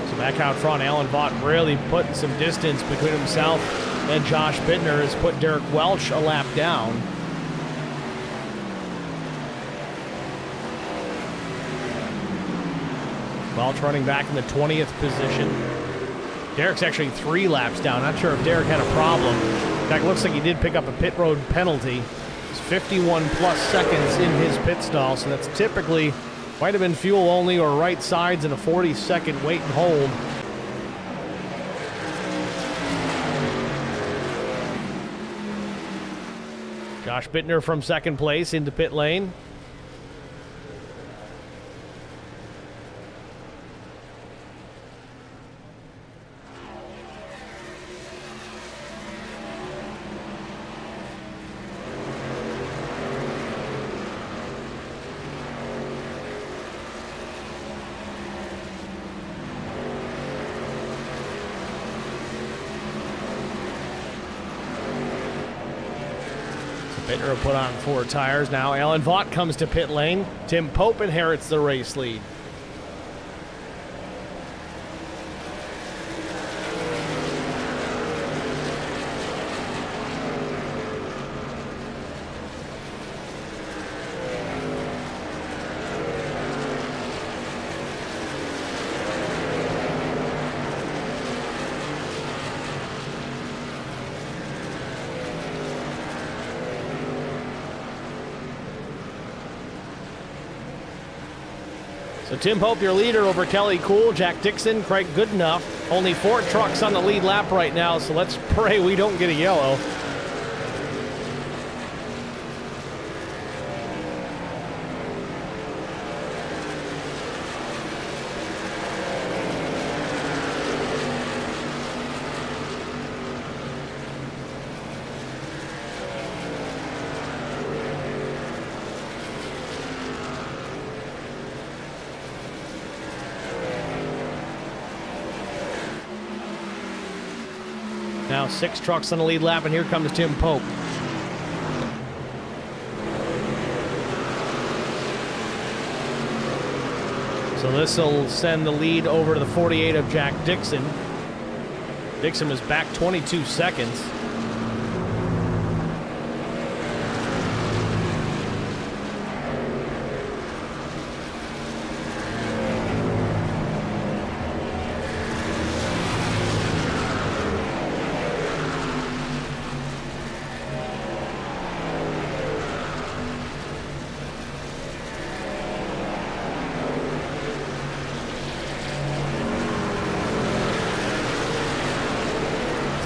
So back out front, Alan Vaught really putting some distance between himself and Josh Bittner has put Derek Welch a lap down. Welch running back in the 20th position. Derek's actually 3 laps down. Not sure if Derek had a problem. In fact, it looks like he did pick up a pit road penalty. It's 51 plus seconds in his pit stall, so that's typically might have been fuel only or right sides and a 40-second wait and hold. Josh Bittner from second place into pit lane. Bittner will put on 4 tires now. Alan Vaught comes to pit lane. Tim Pope inherits the race lead. So Tim Pope, your leader over Kelly Cool, Jack Dixon, Craig Goodenough. Only 4 trucks on the lead lap right now, so let's pray we don't get a yellow. Now 6 trucks on the lead lap, and here comes Tim Pope. So this will send the lead over to the 48 of Jack Dixon. Dixon was back 22 seconds.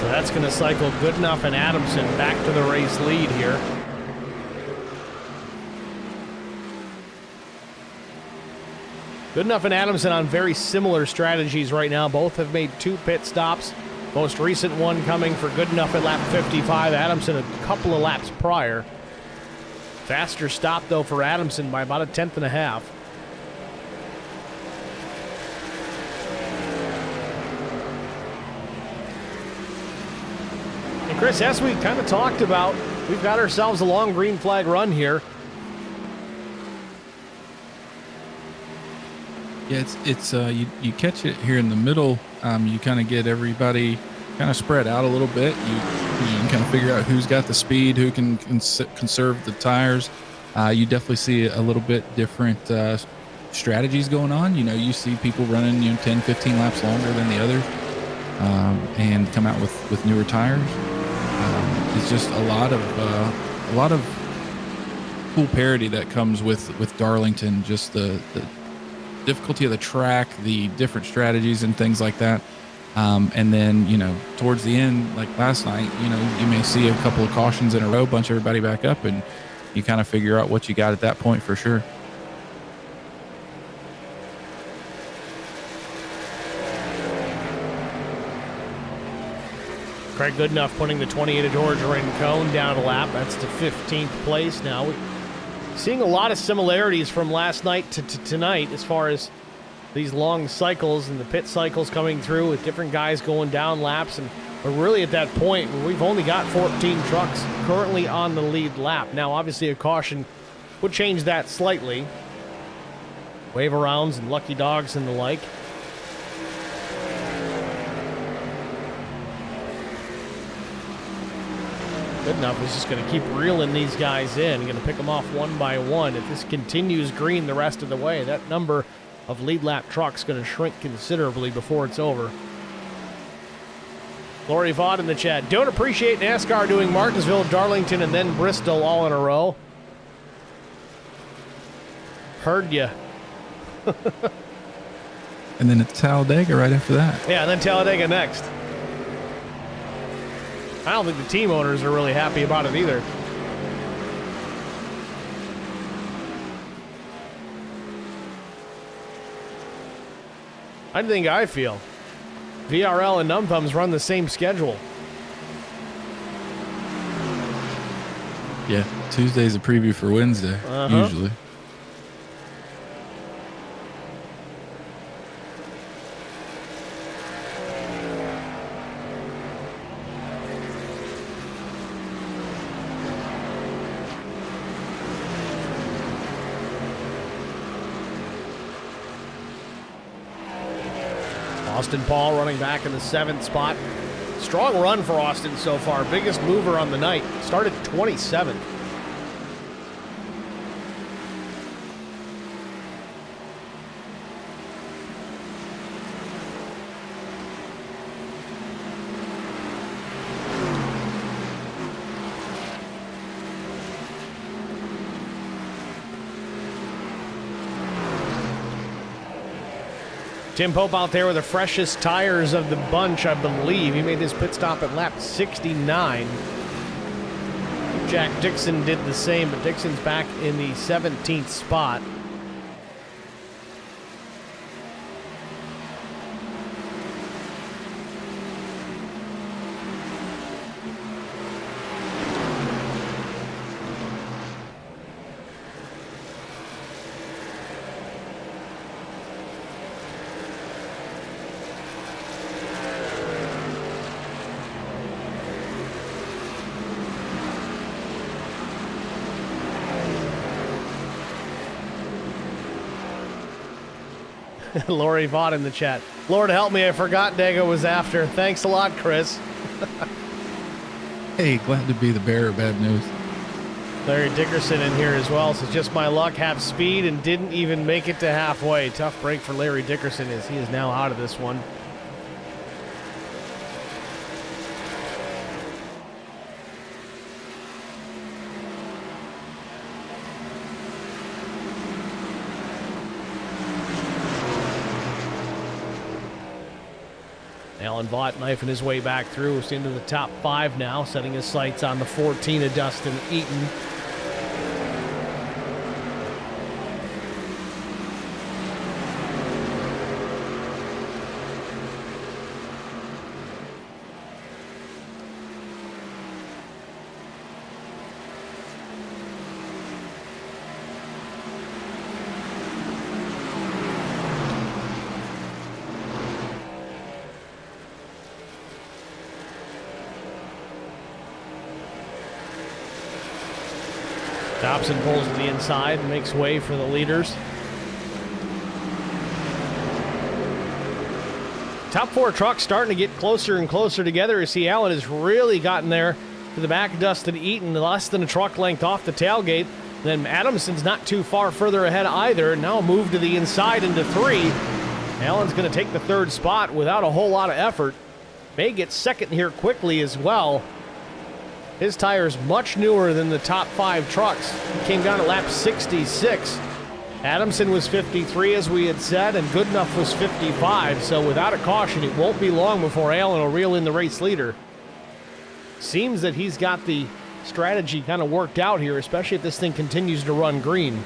That's going to cycle Goodenough and Adamson back to the race lead here. Goodenough and Adamson on very similar strategies right now. Both have made 2 pit stops. Most recent one coming for Goodenough at lap 55. Adamson a couple of laps prior. Faster stop, though, for Adamson by about 1/10.5. Chris, as we kind of talked about, we've got ourselves a long green flag run here. Yeah, it's you catch it here in the middle. You kind of get everybody kind of spread out a little bit. You can kind of figure out who's got the speed, who can conserve the tires. You definitely see a little bit different strategies going on. You know, you see people running 10, 15 laps longer than the others, and come out with newer tires. It's just a lot of cool parity that comes with Darlington. Just the difficulty of the track, the different strategies and things like that. And then, towards the end, like last night, you may see a couple of cautions in a row, bunch everybody back up, and you kind of figure out what you got at that point for sure. Craig Goodenough putting the 28 of George Rincon down a lap. That's to 15th place now. We're seeing a lot of similarities from last night to tonight as far as these long cycles and the pit cycles coming through with different guys going down laps. And we're really at that point where we've only got 14 trucks currently on the lead lap. Now, obviously, a caution would change that slightly. Wave-arounds and lucky dogs and the like. Goodenough is just going to keep reeling these guys in, going to pick them off one by one. If this continues green the rest of the way, that number of lead lap trucks going to shrink considerably before it's over. Lori Vaught in the chat. Don't appreciate NASCAR doing Martinsville, Darlington, and then Bristol all in a row. Heard ya. And then it's Talladega right after that. Yeah, and then Talladega next. I don't think the team owners are really happy about it either. I think I feel. VRL and Numb Thumbs run the same schedule. Yeah, Tuesday's a preview for Wednesday, usually. Austin Paul running back in the 7th spot. Strong run for Austin so far. Biggest mover on the night. Started 27th. Tim Pope out there with the freshest tires of the bunch, I believe. He made his pit stop at lap 69. Jack Dixon did the same, but Dixon's back in the 17th spot. Lori Vaught in the chat. Lord help me, I forgot Dago was after. Thanks a lot, Chris. Hey, glad to be the bearer of bad news. Larry Dickerson in here as well. Says just my luck, have speed and didn't even make it to halfway. Tough break for Larry Dickerson as he is now out of this one. Alan Vaught knifing his way back through. He's into the top 5 now, setting his sights on the 14 of Dustin Eaton. Dobson pulls to the inside and makes way for the leaders. Top 4 trucks starting to get closer and closer together. You see Allen has really gotten there to the back of Dustin Eaton, less than a truck length off the tailgate. Then Adamson's not too far further ahead either. Now move to the inside into 3. Allen's going to take the 3rd spot without a whole lot of effort. May get 2nd here quickly as well. His tire is much newer than the top 5 trucks. He came down at lap 66. Adamson was 53, as we had said, and Goodenough was 55. So without a caution, it won't be long before Allen will reel in the race leader. Seems that he's got the strategy kind of worked out here, especially if this thing continues to run green.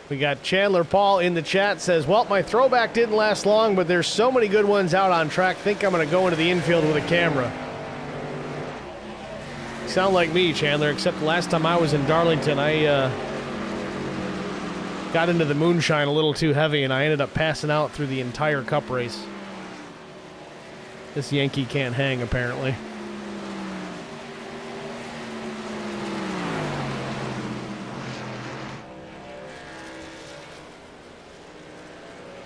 We got Chandler Paul in the chat, says, well, my throwback didn't last long, but there's so many good ones out on track. Think I'm going to go into the infield with a camera. Sound like me, Chandler, except the last time I was in Darlington, I got into the moonshine a little too heavy, and I ended up passing out through the entire cup race. This Yankee can't hang, apparently.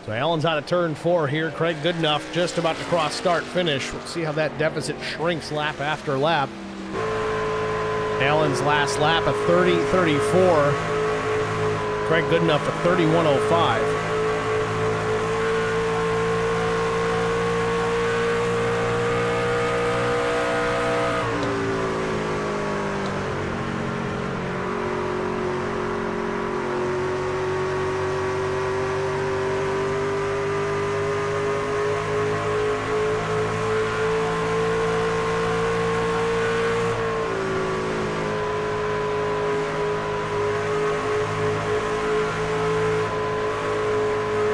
So Allen's out of turn 4 here. Craig Goodenough just about to cross start finish. We'll see how that deficit shrinks lap after lap. Allen's last lap a 30.34. Craig Goodenough a 31.05.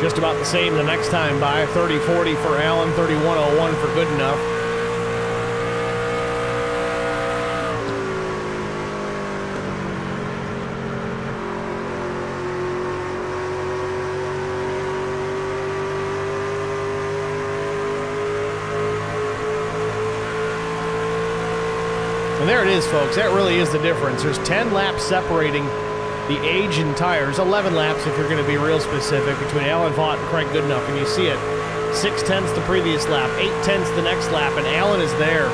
Just about the same the next time by. 30-40 for Allen, 31-01 for Goodenough. And there it is, folks. That really is the difference. There's 10 laps separating the age and tires, 11 laps if you're going to be real specific, between Alan Vaught and Craig Goodenough. And you see it, 6/10 the previous lap, 8/10 the next lap, and Allen is there.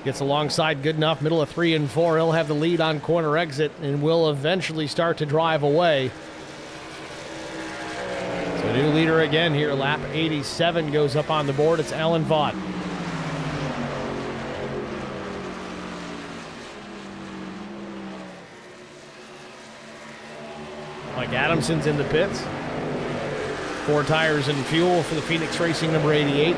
Gets alongside Goodenough, middle of 3 and 4. He'll have the lead on corner exit and will eventually start to drive away. So new leader again here, lap 87 goes up on the board. It's Alan Vaught. Mike Adamson's in the pits. 4 tires and fuel for the Phoenix Racing number 88.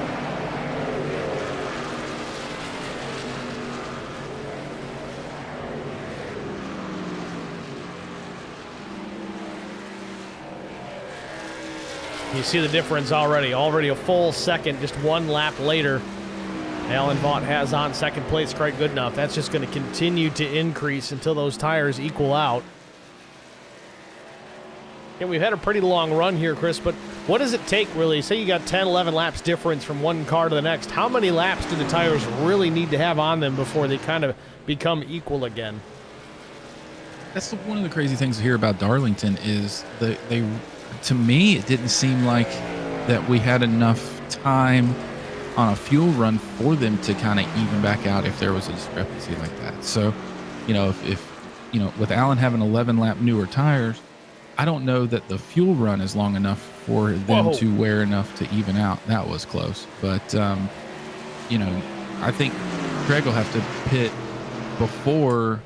You see the difference already. Already a full second, just 1 lap later. Alan Vaught has on second place Craig Goodenough. That's just going to continue to increase until those tires equal out. And we've had a pretty long run here, Chris, but what does it take, really? Say you got 10, 11 laps difference from one car to the next. How many laps do the tires really need to have on them before they kind of become equal again? That's one of the crazy things to hear about Darlington is that they, to me, it didn't seem like that we had enough time on a fuel run for them to kind of even back out if there was a discrepancy like that. So, if with Allen having 11 lap newer tires, I don't know that the fuel run is long enough for them to wear enough to even out. That was close. But, I think Craig will have to pit before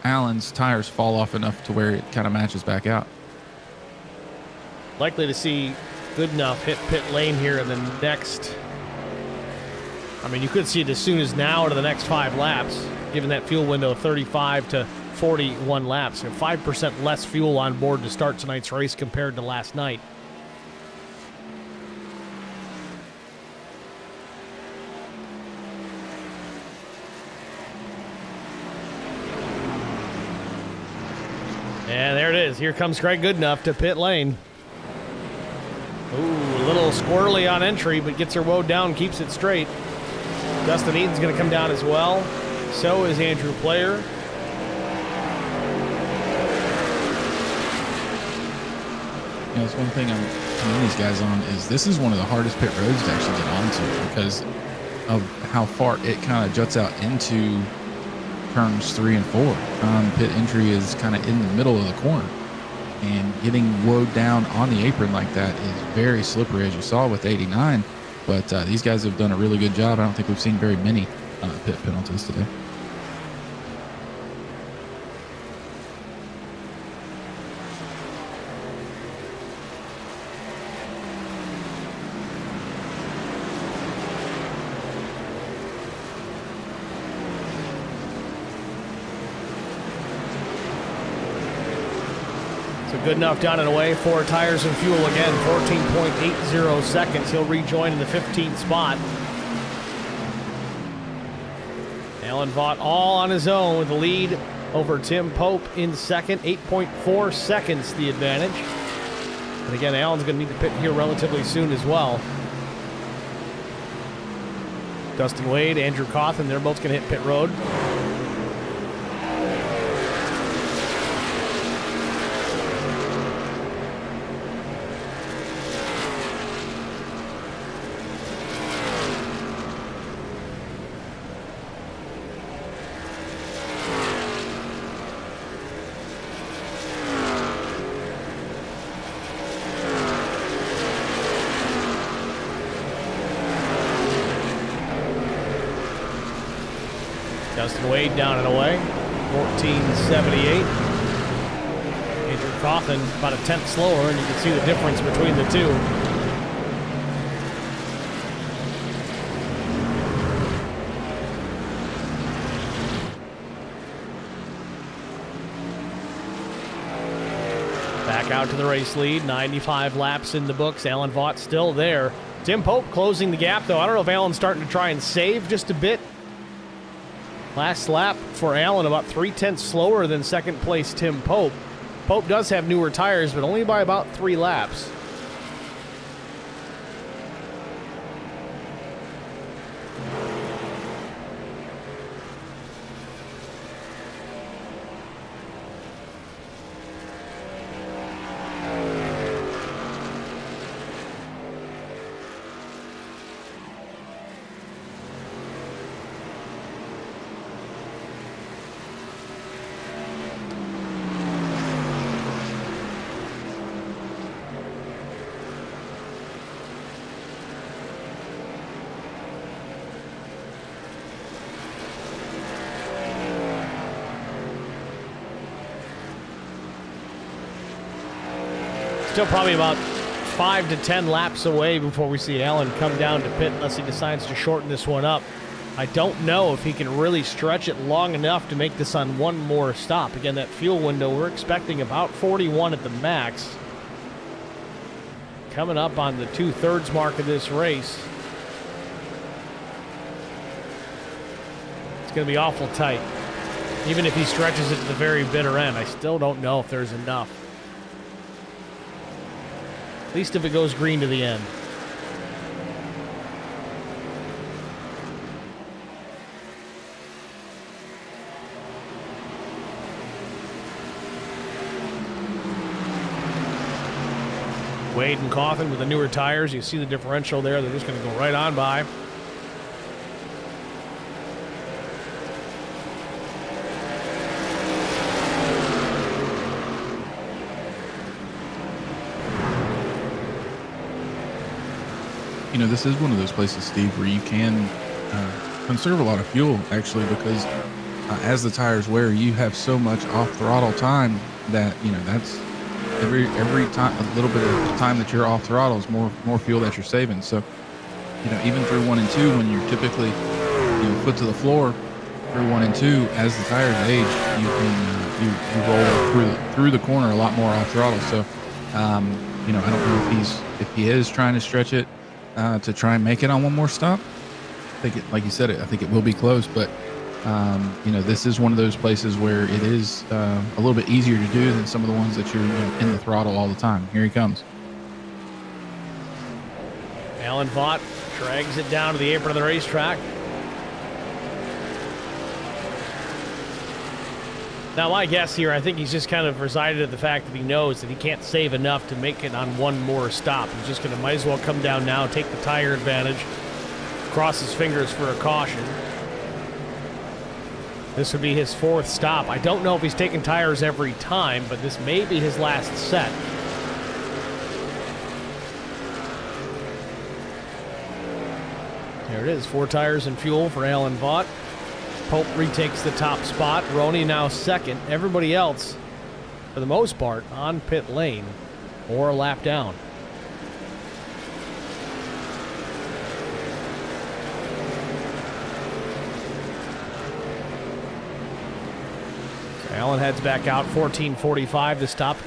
Allen's tires fall off enough to where it kind of matches back out. Likely to see Goodenough hit pit lane here in the next... I mean, you could see it as soon as now to the next 5 laps, given that fuel window of 35 to 41 laps. 5% less fuel on board to start tonight's race compared to last night. And there it is. Here comes Craig Goodenough to pit lane. Ooh, a little squirrely on entry, but gets her woe down, keeps it straight. Dustin Eaton's going to come down as well. So is Andrew Player. That's one thing I'm commending these guys on is this is one of the hardest pit roads to actually get onto because of how far it kind of juts out into turns 3 and 4. Pit entry is kind of in the middle of the corner, and getting woed down on the apron like that is very slippery, as you saw with 89. But these guys have done a really good job. I don't think we've seen very many pit penalties today. Goodenough down and away, 4 tires and fuel again, 14.80 seconds. He'll rejoin in the 15th spot. Alan Vaught all on his own with the lead over Tim Pope in second, 8.4 seconds the advantage. And again, Alan's going to need to pit here relatively soon as well. Dustin Wade, Andrew Cawthon, they're both going to hit pit road. Dustin Wade down and away, 14.78. Andrew Cawthon about a tenth slower, and you can see the difference between the two. back out to the race lead. 95 laps in the books. Alan Vaught still there. Tim Pope closing the gap, though. I don't know if Alan's starting to try and save just a bit. Last lap for Alan, about 3/10 slower than second place Tim Pope. Pope does have newer tires, but only by about 3 laps. Still probably about 5 to 10 laps away before we see Alan come down to pit unless he decides to shorten this one up. I don't know if he can really stretch it long enough to make this on one more stop. Again, that fuel window, we're expecting about 41 at the max. Coming up on the 2/3 mark of this race. It's going to be awful tight. Even if he stretches it to the very bitter end, I still don't know if there's enough. At least if it goes green to the end. Wade and Cawthon with the newer tires. You see the differential there. They're just going to go right on by. You know, this is one of those places, Steve, where you can conserve a lot of fuel, actually, because as the tires wear, you have so much off-throttle time that, you know, that's every time, a little bit of time that you're off throttle is more fuel that you're saving. So, you know, even through 1 and 2, when you're typically, you know, foot to the floor through 1 and 2, as the tires age, you can you roll through the corner a lot more off throttle. So, you know, I don't know if he is trying to stretch it to try and make it on one more stop. I think it, like you said, I think it will be close, but you know, this is one of those places where it is a little bit easier to do than some of the ones that you're, you know, in the throttle all the time. Here he comes. Alan Vaught drags it down to the apron of the racetrack. Now, my guess here, I think he's just kind of resided at the fact that he knows that he can't save enough to make it on one more stop. He's just going to might as well come down now, take the tire advantage, cross his fingers for a caution. This would be his 4th stop. I don't know if he's taking tires every time, but this may be his last set. There it is, 4 tires and fuel for Alan Vaught. Pope retakes the top spot. Roney now second. Everybody else, for the most part, on pit lane or a lap down. So Alan heads back out, 14:45 to stop.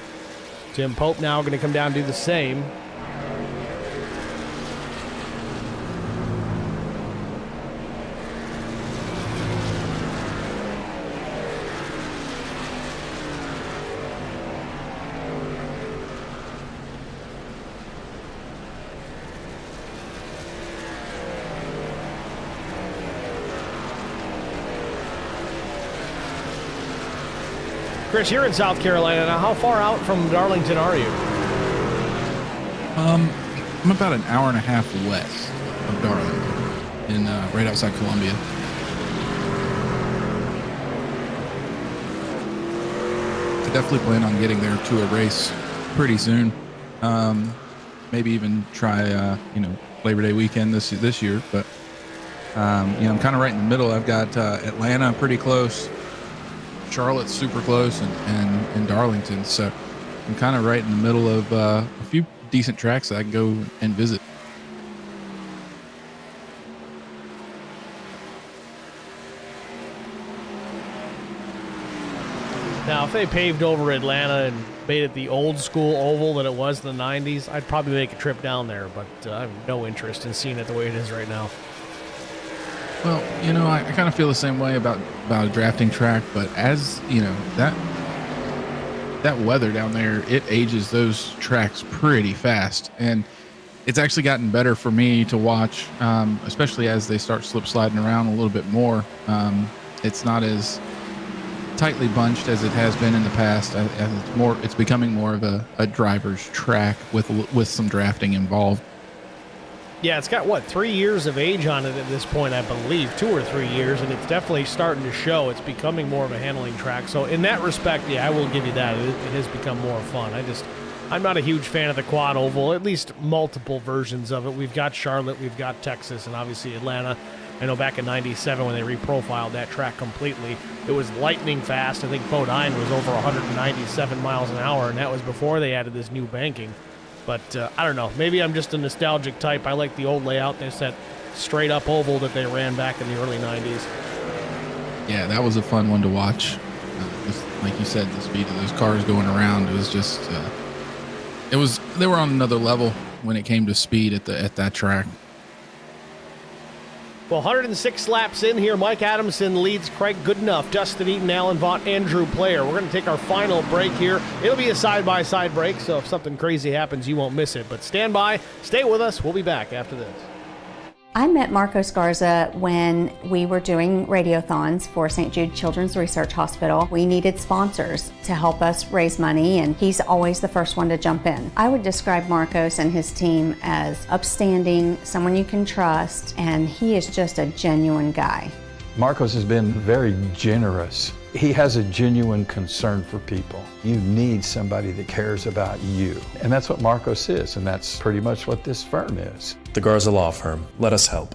Tim Pope now going to come down and do the same. Chris, you're in South Carolina now. How far out from Darlington are you? I'm about an hour and a half west of Darlington, right outside Columbia. I definitely plan on getting there to a race pretty soon. Maybe even try, you know, Labor Day weekend this year. But you know, I'm kind of right in the middle. I've got Atlanta pretty close. Charlotte's super close, and Darlington, so I'm kind of right in the middle of a few decent tracks that I can go and visit. Now, they paved over Atlanta and made it the old school oval that it was in the 90s, I'd probably make a trip down there, but I have no interest in seeing it the way it is right now. Well, I kind of feel the same way about a drafting track, but as, that weather down there, it ages those tracks pretty fast. And it's actually gotten better for me to watch, especially as they start slip sliding around a little bit more. It's not as tightly bunched as it has been in the past. It's becoming more of a driver's track with some drafting involved. Yeah, it's got, 3 years of age on it at this point, I believe, 2 or 3 years, and it's definitely starting to show. It's becoming more of a handling track. So in that respect, yeah, I will give you that. It has become more fun. I'm not a huge fan of the quad oval, at least multiple versions of it. We've got Charlotte, we've got Texas, and obviously Atlanta. I know back in 97 when they reprofiled that track completely, it was lightning fast. I think Bodine was over 197 miles an hour, and that was before they added this new banking. But I don't know. Maybe I'm just a nostalgic type. I like the old layout. There's that straight-up oval that they ran back in the early 90s. Yeah, that was a fun one to watch. Like you said, the speed of those cars going around, it was just... they were on another level when it came to speed at that track. Well, 106 laps in here. Mike Adamson leads Craig Goodenough, Dustin Eaton, Alan Vaught, Andrew Player. We're going to take our final break here. It'll be a side-by-side break, so if something crazy happens, you won't miss it. But stand by, stay with us. We'll be back after this. I met Marco Scarza when we were doing radiothons for St. Jude Children's Research Hospital. We needed sponsors to help us raise money, and he's always the first one to jump in. I would describe Marcos and his team as upstanding, someone you can trust, and he is just a genuine guy. Marcos has been very generous. He has a genuine concern for people. You need somebody that cares about you. And that's what Marcos is, and that's pretty much what this firm is. The Garza Law Firm. Let us help.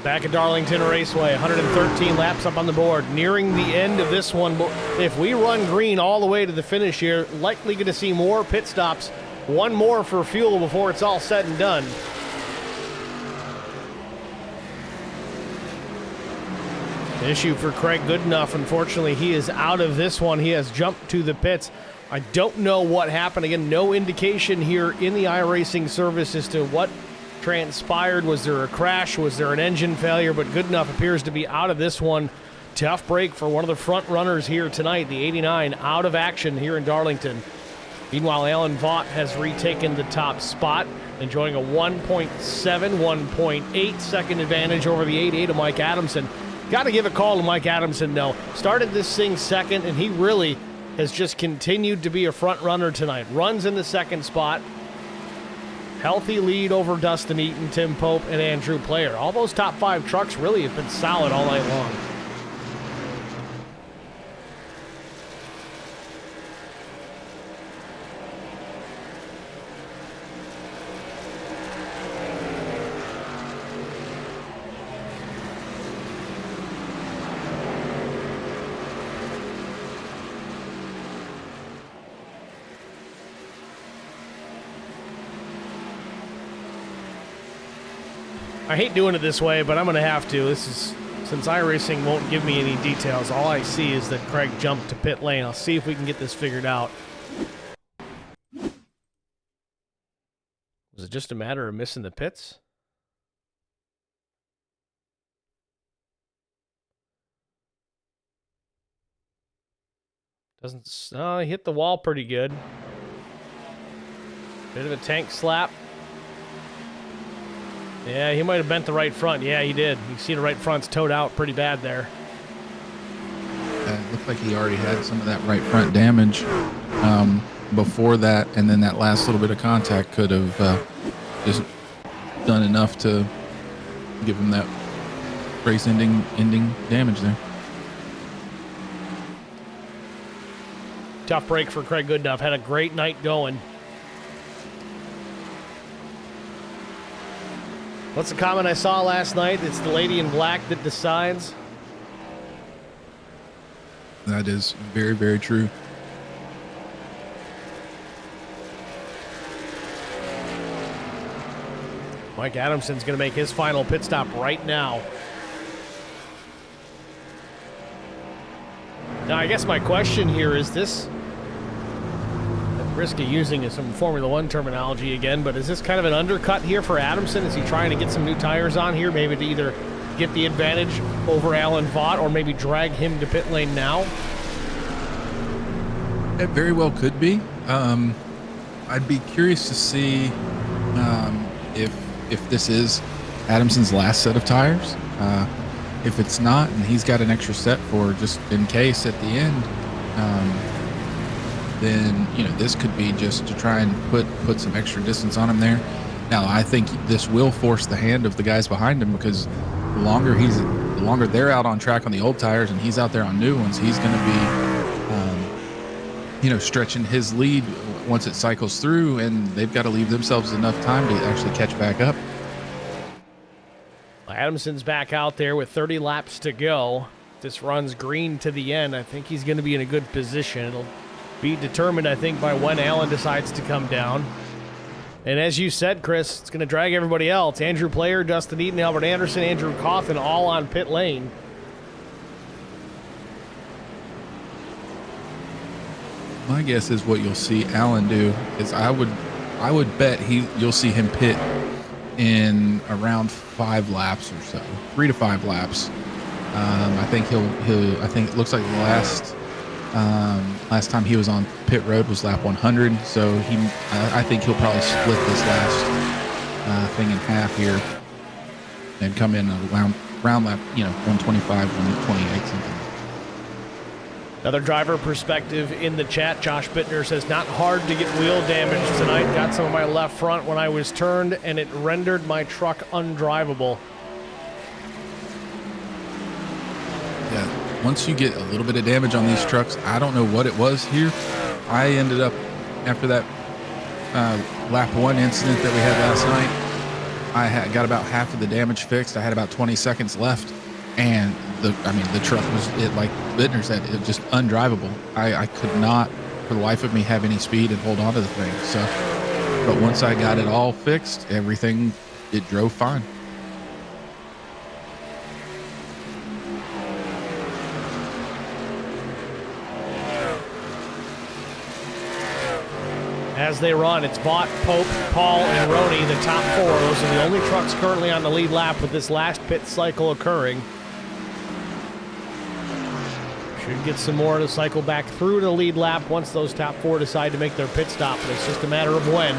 Back at Darlington Raceway, 113 laps up on the board, nearing the end of this one. If we run green all the way to the finish here, likely going to see more pit stops. One more for fuel before it's all said and done. Issue for Craig Goodenough. Unfortunately, he is out of this one. He has jumped to the pits. I don't know what happened. Again, no indication here in the iRacing service as to what transpired. Was there a crash? Was there an engine failure? But Goodenough appears to be out of this one. Tough break for one of the front runners here tonight. The 89 out of action here in Darlington. Meanwhile, Alan Vaught has retaken the top spot, enjoying a 1.7, 1.8 second advantage over the 88 of Mike Adamson. Got to give a call to Mike Adamson, though. Started this thing second, and he really has just continued to be a front runner tonight. Runs in the second spot. Healthy lead over Dustin Eaton, Tim Pope, and Andrew Player. All those top 5 trucks really have been solid all night long. I hate doing it this way, but I'm going to have to. Since iRacing won't give me any details, all I see is that Craig jumped to pit lane. I'll see if we can get this figured out. Was it just a matter of missing the pits? He hit the wall pretty good. Bit of a tank slap. Yeah, he might have bent the right front. Yeah, he did. You see the right front's towed out pretty bad there. It looked like he already had some of that right front damage before that, and then that last little bit of contact could have just done enough to give him that race-ending damage there. Tough break for Craig Goodenough. Had a great night going. What's the comment I saw last night? It's the lady in black that decides. That is very, very true. Mike Adamson's going to make his final pit stop right now. Now, I guess my question here is this. Risk of using some Formula One terminology again, but is this kind of an undercut here for Adamson? Is he trying to get some new tires on here, maybe to either get the advantage over Alan Vaught or maybe drag him to pit lane now? It very well could be. I'd be curious to see if this is Adamson's last set of tires. If it's not, and he's got an extra set for just in case at the end, then this could be just to try and put some extra distance on him there. Now, I think this will force the hand of the guys behind him, because the longer they're out on track on the old tires and he's out there on new ones, he's going to be stretching his lead once it cycles through, and they've got to leave themselves enough time to actually catch back up. Adamson's back out there with 30 laps to go. If this runs green to the end, I think he's going to be in a good position. It'll be determined, I think, by when Allen decides to come down. And as you said, Chris, it's going to drag everybody else. Andrew Player, Dustin Eaton, Albert Anderson, Andrew Coffin, all on pit lane. My guess is what you'll see Allen do is I would bet you'll see him pit in around 5 laps or so, 3 to 5 laps. I think I think it looks like the last time he was on pit road was lap 100. So I think he'll probably split this last thing in half here and come in around lap 125, 128, something. Another driver perspective in the chat. Josh Bittner says, not hard to get wheel damage tonight. Got some of my left front when I was turned, and it rendered my truck undrivable. Yeah, once you get a little bit of damage on these trucks, I don't know what it was here. I ended up, after that lap 1 incident that we had last night, I got about half of the damage fixed. I had about 20 seconds left, and the truck was, like Bittner said, it was just undrivable. I could not, for the life of me, have any speed and hold on to the thing. So, but once I got it all fixed, everything, it drove fine. As they run, it's Vaught, Pope, Paul, and Roney, the top four. Those are the only trucks currently on the lead lap with this last pit cycle occurring. Should get some more to cycle back through the lead lap once those top four decide to make their pit stop, but it's just a matter of when.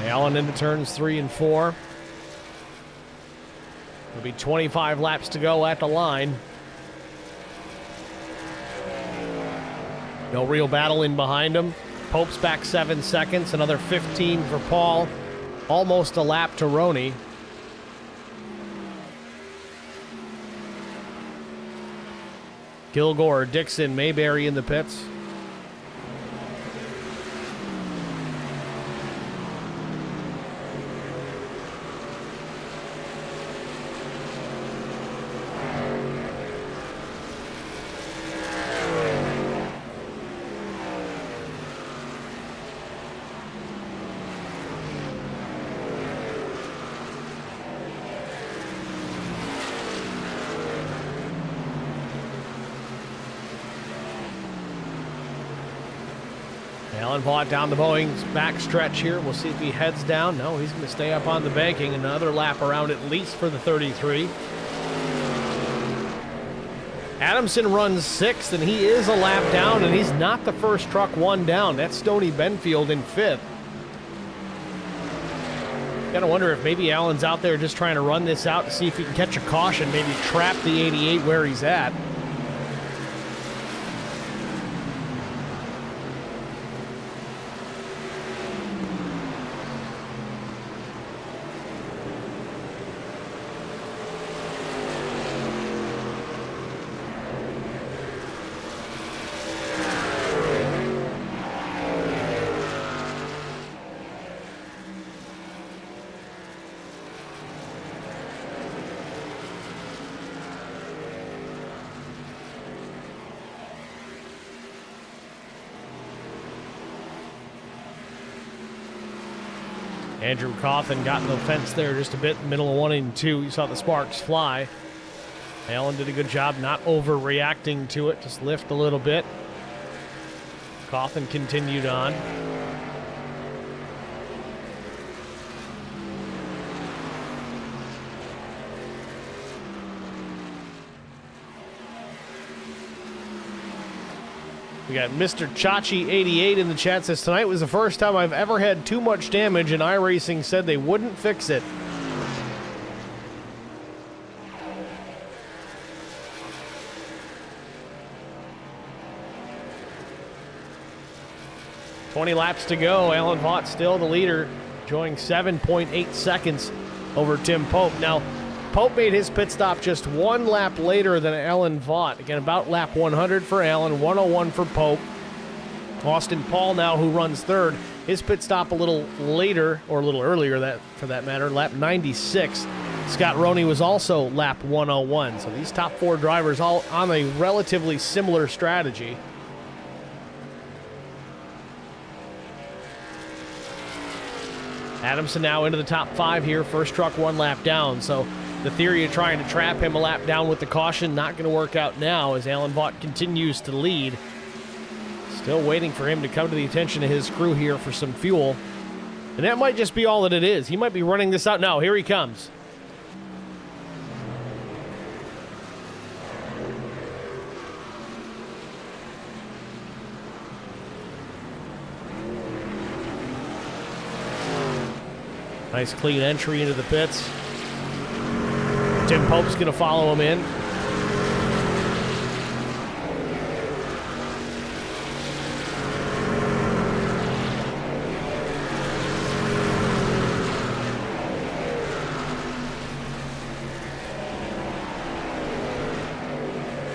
Allen into turns 3 and 4. There'll be 25 laps to go at the line. No real battle in behind him. Pope's back 7 seconds, another 15 for Paul. Almost a lap to Roney. Kilgore, Dixon, Mayberry in the pits. Alan Vaught down the Boeing's back stretch here. We'll see if he heads down. No, he's going to stay up on the banking. Another lap around at least for the 33. Adamson runs 6th, and he is a lap down, and he's not the first truck one down. That's Stoney Benfield in 5th. Gotta wonder if maybe Allen's out there just trying to run this out to see if he can catch a caution, maybe trap the 88 where he's at. Andrew Coffin got in the fence there just a bit in the middle of 1 and 2. You saw the sparks fly. Allen did a good job not overreacting to it, just lift a little bit. Coffin continued on. We got Mr. Chachi88 in the chat, says tonight was the first time I've ever had too much damage, and iRacing said they wouldn't fix it. "20 laps to go. Alan Vaught still the leader, enjoying 7.8 seconds over Tim Pope. Now, Pope made his pit stop just 1 lap later than Alan Vaught. Again, about lap 100 for Alan, 101 for Pope. Austin Paul now, who runs 3rd, his pit stop a little later, or a little earlier that for that matter, lap 96. Scott Roney was also lap 101. So these top 4 drivers all on a relatively similar strategy. Adamson now into the top 5 here. First truck 1 lap down. So the theory of trying to trap him a lap down with the caution, not going to work out now as Alan Vaught continues to lead. Still waiting for him to come to the attention of his crew here for some fuel. And that might just be all that it is. He might be running this out now. Here he comes. Nice clean entry into the pits. Tim Pope's going to follow him in.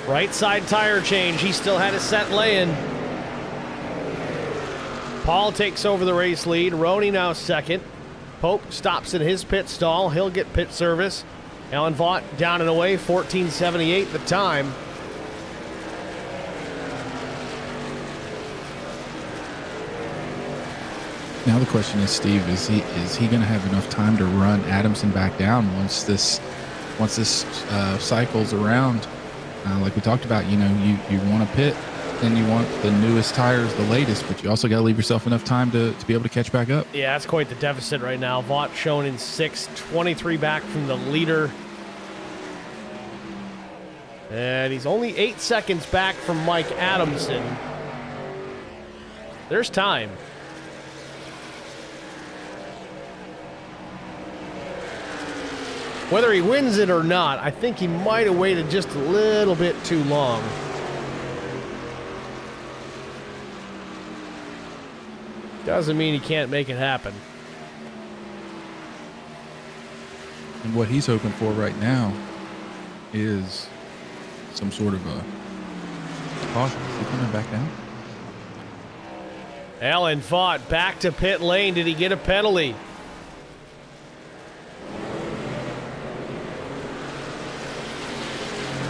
Right side tire change. He still had a set lay-in. Paul takes over the race lead. Roney now second. Pope stops in his pit stall. He'll get pit service. Alan Vaught down and away, 14:78 the time. Now the question is, Steve, is he going to have enough time to run Adamson back down once this cycles around? Like we talked about, you want to pit, and you want the newest tires, the latest, but you also got to leave yourself enough time to be able to catch back up. Yeah, that's quite the deficit right now. Vaught shown in 6th, 23 back from the leader. And he's only 8 seconds back from Mike Adamson. There's time. Whether he wins it or not, I think he might have waited just a little bit too long. Doesn't mean he can't make it happen. And what he's hoping for right now is some sort of a caution. Is he coming back down? Alan Vaught back to pit lane. Did he get a penalty?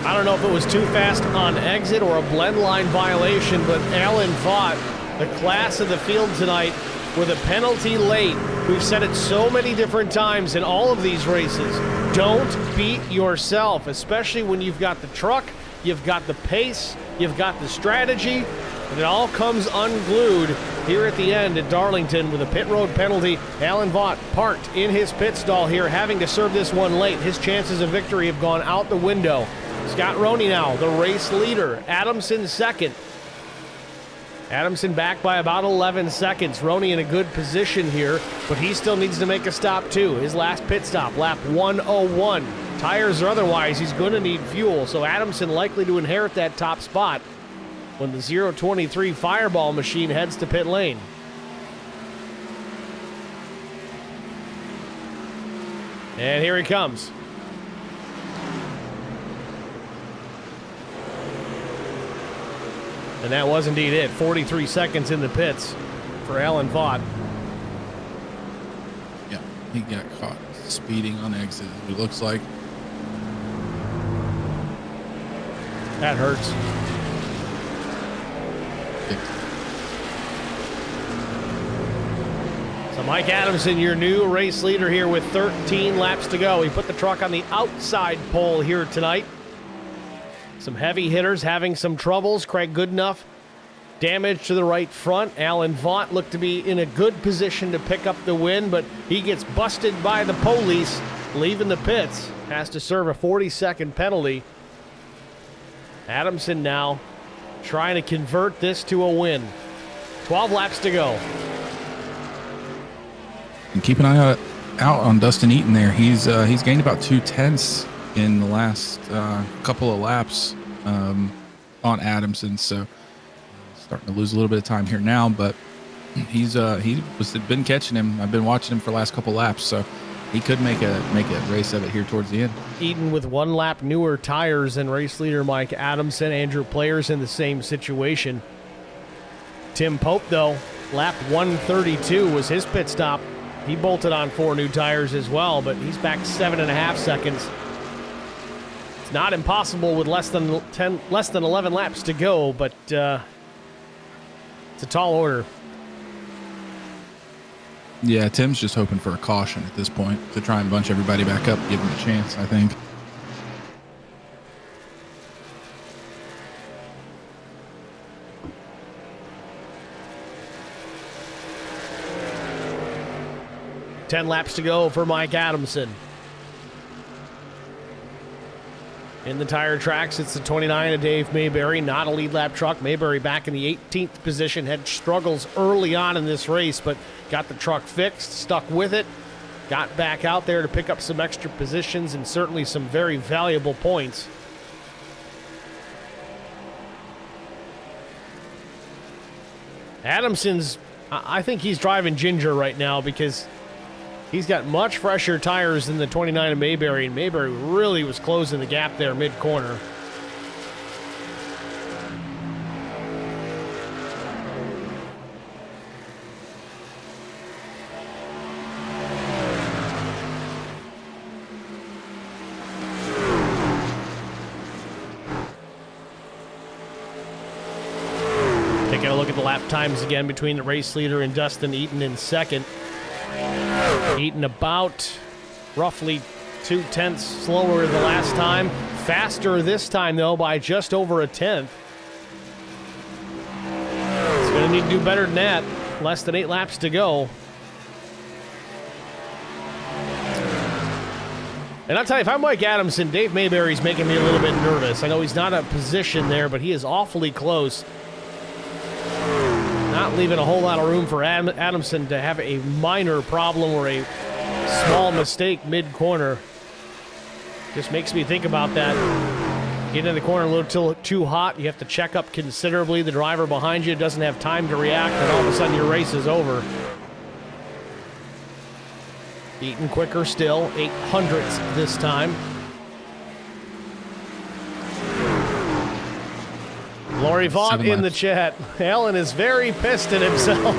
I don't know if it was too fast on exit or a blend line violation, but Alan Vaught, the class of the field tonight, with a penalty late. We've said it so many different times in all of these races. Don't beat yourself, especially when you've got the truck, you've got the pace, you've got the strategy, and it all comes unglued here at the end at Darlington with a pit road penalty. Alan Vaught parked in his pit stall here, having to serve this one late. His chances of victory have gone out the window. Scott Roney now, the race leader. Adamson second. Adamson back by about 11 seconds. Roney in a good position here, but he still needs to make a stop too. His last pit stop, lap 101. Tires or otherwise, he's going to need fuel, so Adamson likely to inherit that top spot when the 023 Fireball machine heads to pit lane. And here he comes. And that was indeed it. 43 seconds in the pits for Alan Vaught. Yeah, he got caught speeding on exit, it looks like. That hurts. So Mike Adamson, your new race leader here with 13 laps to go. He put the truck on the outside pole here tonight. Some heavy hitters having some troubles. Craig Goodenough, damage to the right front. Alan Vaught looked to be in a good position to pick up the win, but he gets busted by the police, leaving the pits. Has to serve a 40-second penalty. Adamson now trying to convert this to a win. 12 laps to go. And keep an eye out on Dustin Eaton there. He's gained about 2/10 in the last couple of laps on Adamson, so starting to lose a little bit of time here now, but he been catching him. I've been watching him for the last couple laps, so he could make a race of it here towards the end. Eaton with 1 lap newer tires than race leader Mike Adamson. Andrew Player's in the same situation. Tim Pope, though, lap 132 was his pit stop. He bolted on 4 new tires as well, but he's back 7.5 seconds. It's not impossible with less than 11 laps to go, but it's a tall order. Yeah, Tim's just hoping for a caution at this point to try and bunch everybody back up, give him a chance, I think. Ten laps to go for Mike Adamson. In the tire tracks, it's the 29 of Dave Mayberry, not a lead lap truck. Mayberry back in the 18th position, had struggles early on in this race, but got the truck fixed, stuck with it, got back out there to pick up some extra positions and certainly some very valuable points. Adamson's, I think he's driving ginger right now because he's got much fresher tires than the 29 of Mayberry, and Mayberry really was closing the gap there mid-corner. Taking a look at the lap times again between the race leader and Dustin Eaton in second. Eaton about roughly 0.2 slower the last time. Faster this time, though, by just over a tenth. He's going to need to do better than that. Less than 8 laps to go. And I'll tell you, if I'm Mike Adamson, Dave Mayberry's making me a little bit nervous. I know he's not a position there, but he is awfully close. Not leaving a whole lot of room for Adamson to have a minor problem or a small mistake mid-corner. Just makes me think about that. Getting in the corner a little too hot. You have to check up considerably. The driver behind you doesn't have time to react, and all of a sudden your race is over. Eaton quicker still, 0.08 this time. Lori Vaught in the chat. Alan is very pissed at himself.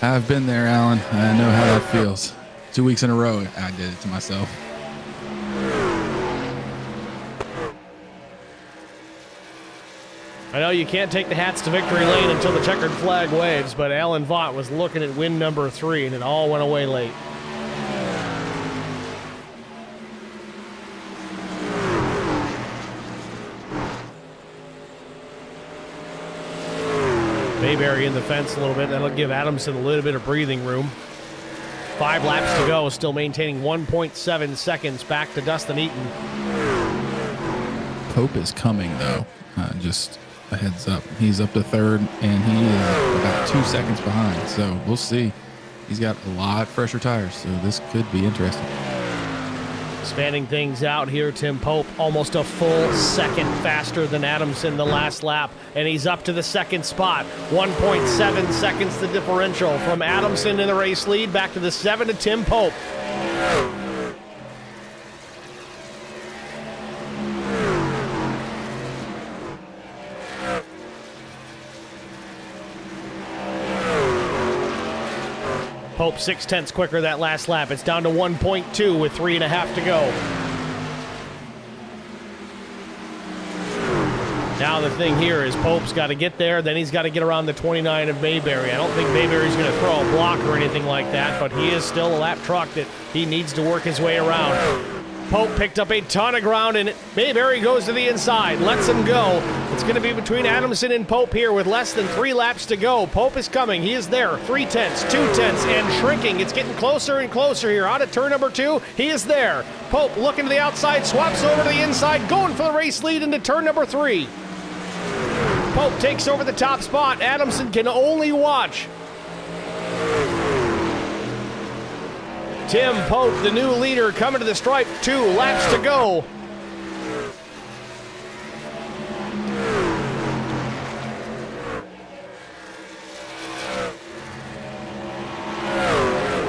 I've been there, Alan. I know how that feels. 2 weeks in a row, I did it to myself. I know you can't take the hats to victory lane until the checkered flag waves, but Alan Vaught was looking at win number 3, and it all went away late. Mayberry in the fence a little bit. That'll give Adamson a little bit of breathing room. 5 laps to go, still maintaining 1.7 seconds back to Dustin Eaton. Pope is coming, though. Just a heads up. He's up to third, and he is about 2 seconds behind. So we'll see. He's got a lot fresher tires, so this could be interesting. Spanning things out here, Tim Pope almost a full second faster than Adamson the last lap, and he's up to the second spot. 1.7 seconds the differential from Adamson in the race lead, back to the 7 to Tim Pope. Pope 0.6 quicker that last lap. It's down to 1.2 with 3.5 to go. Now the thing here is Pope's got to get there, then he's got to get around the 29 of Mayberry. I don't think Mayberry's going to throw a block or anything like that, but he is still a lap truck that he needs to work his way around. Pope picked up a ton of ground, and Mayberry goes to the inside, lets him go. It's going to be between Adamson and Pope here with less than 3 laps to go. Pope is coming. He is there. 0.3, 0.2, and shrinking. It's getting closer and closer here. Out of turn number 2, he is there. Pope looking to the outside, swaps over to the inside, going for the race lead into turn number 3. Pope takes over the top spot. Adamson can only watch. Tim Pope, the new leader, coming to the stripe. 2 laps to go.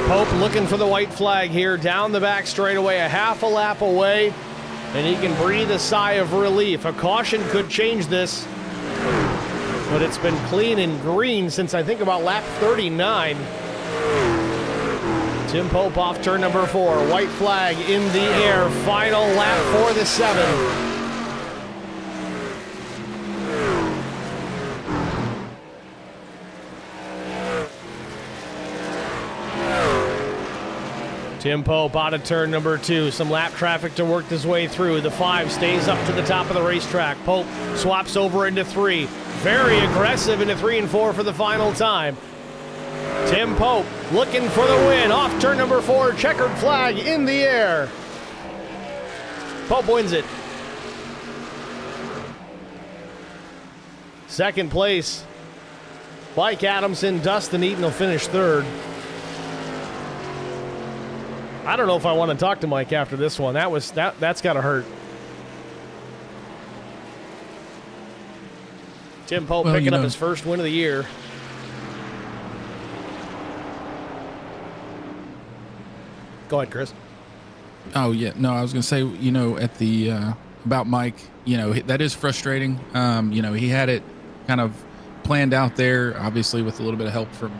Pope looking for the white flag here, down the back straightaway, a half a lap away, and he can breathe a sigh of relief. A caution could change this, but it's been clean and green since I think about lap 39. Tim Pope off turn number 4. White flag in the air. Final lap for the 7. Tim Pope out of turn number 2. Some lap traffic to work his way through. The 5 stays up to the top of the racetrack. Pope swaps over into 3. Very aggressive into 3 and 4 for the final time. Tim Pope looking for the win off turn number 4. Checkered flag in the air. Pope wins it. Second place, Mike Adamson. Dustin Eaton will finish 3rd. I don't know if I want to talk to Mike after this one. That's got to hurt. Tim Pope picking up his first win of the year. Go ahead, Chris. Oh, yeah. No, I was going to say, at the about Mike, that is frustrating. He had it kind of planned out there, obviously with a little bit of help from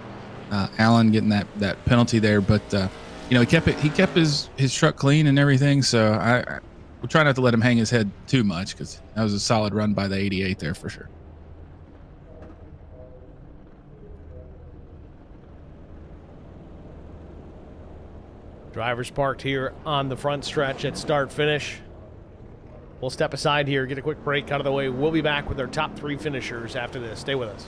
Alan getting that penalty there. But, he kept his truck clean and everything. So we'll try not to let him hang his head too much, because that was a solid run by the 88 there for sure. Drivers parked here on the front stretch at start-finish. We'll step aside here, get a quick break out of the way. We'll be back with our top 3 finishers after this. Stay with us.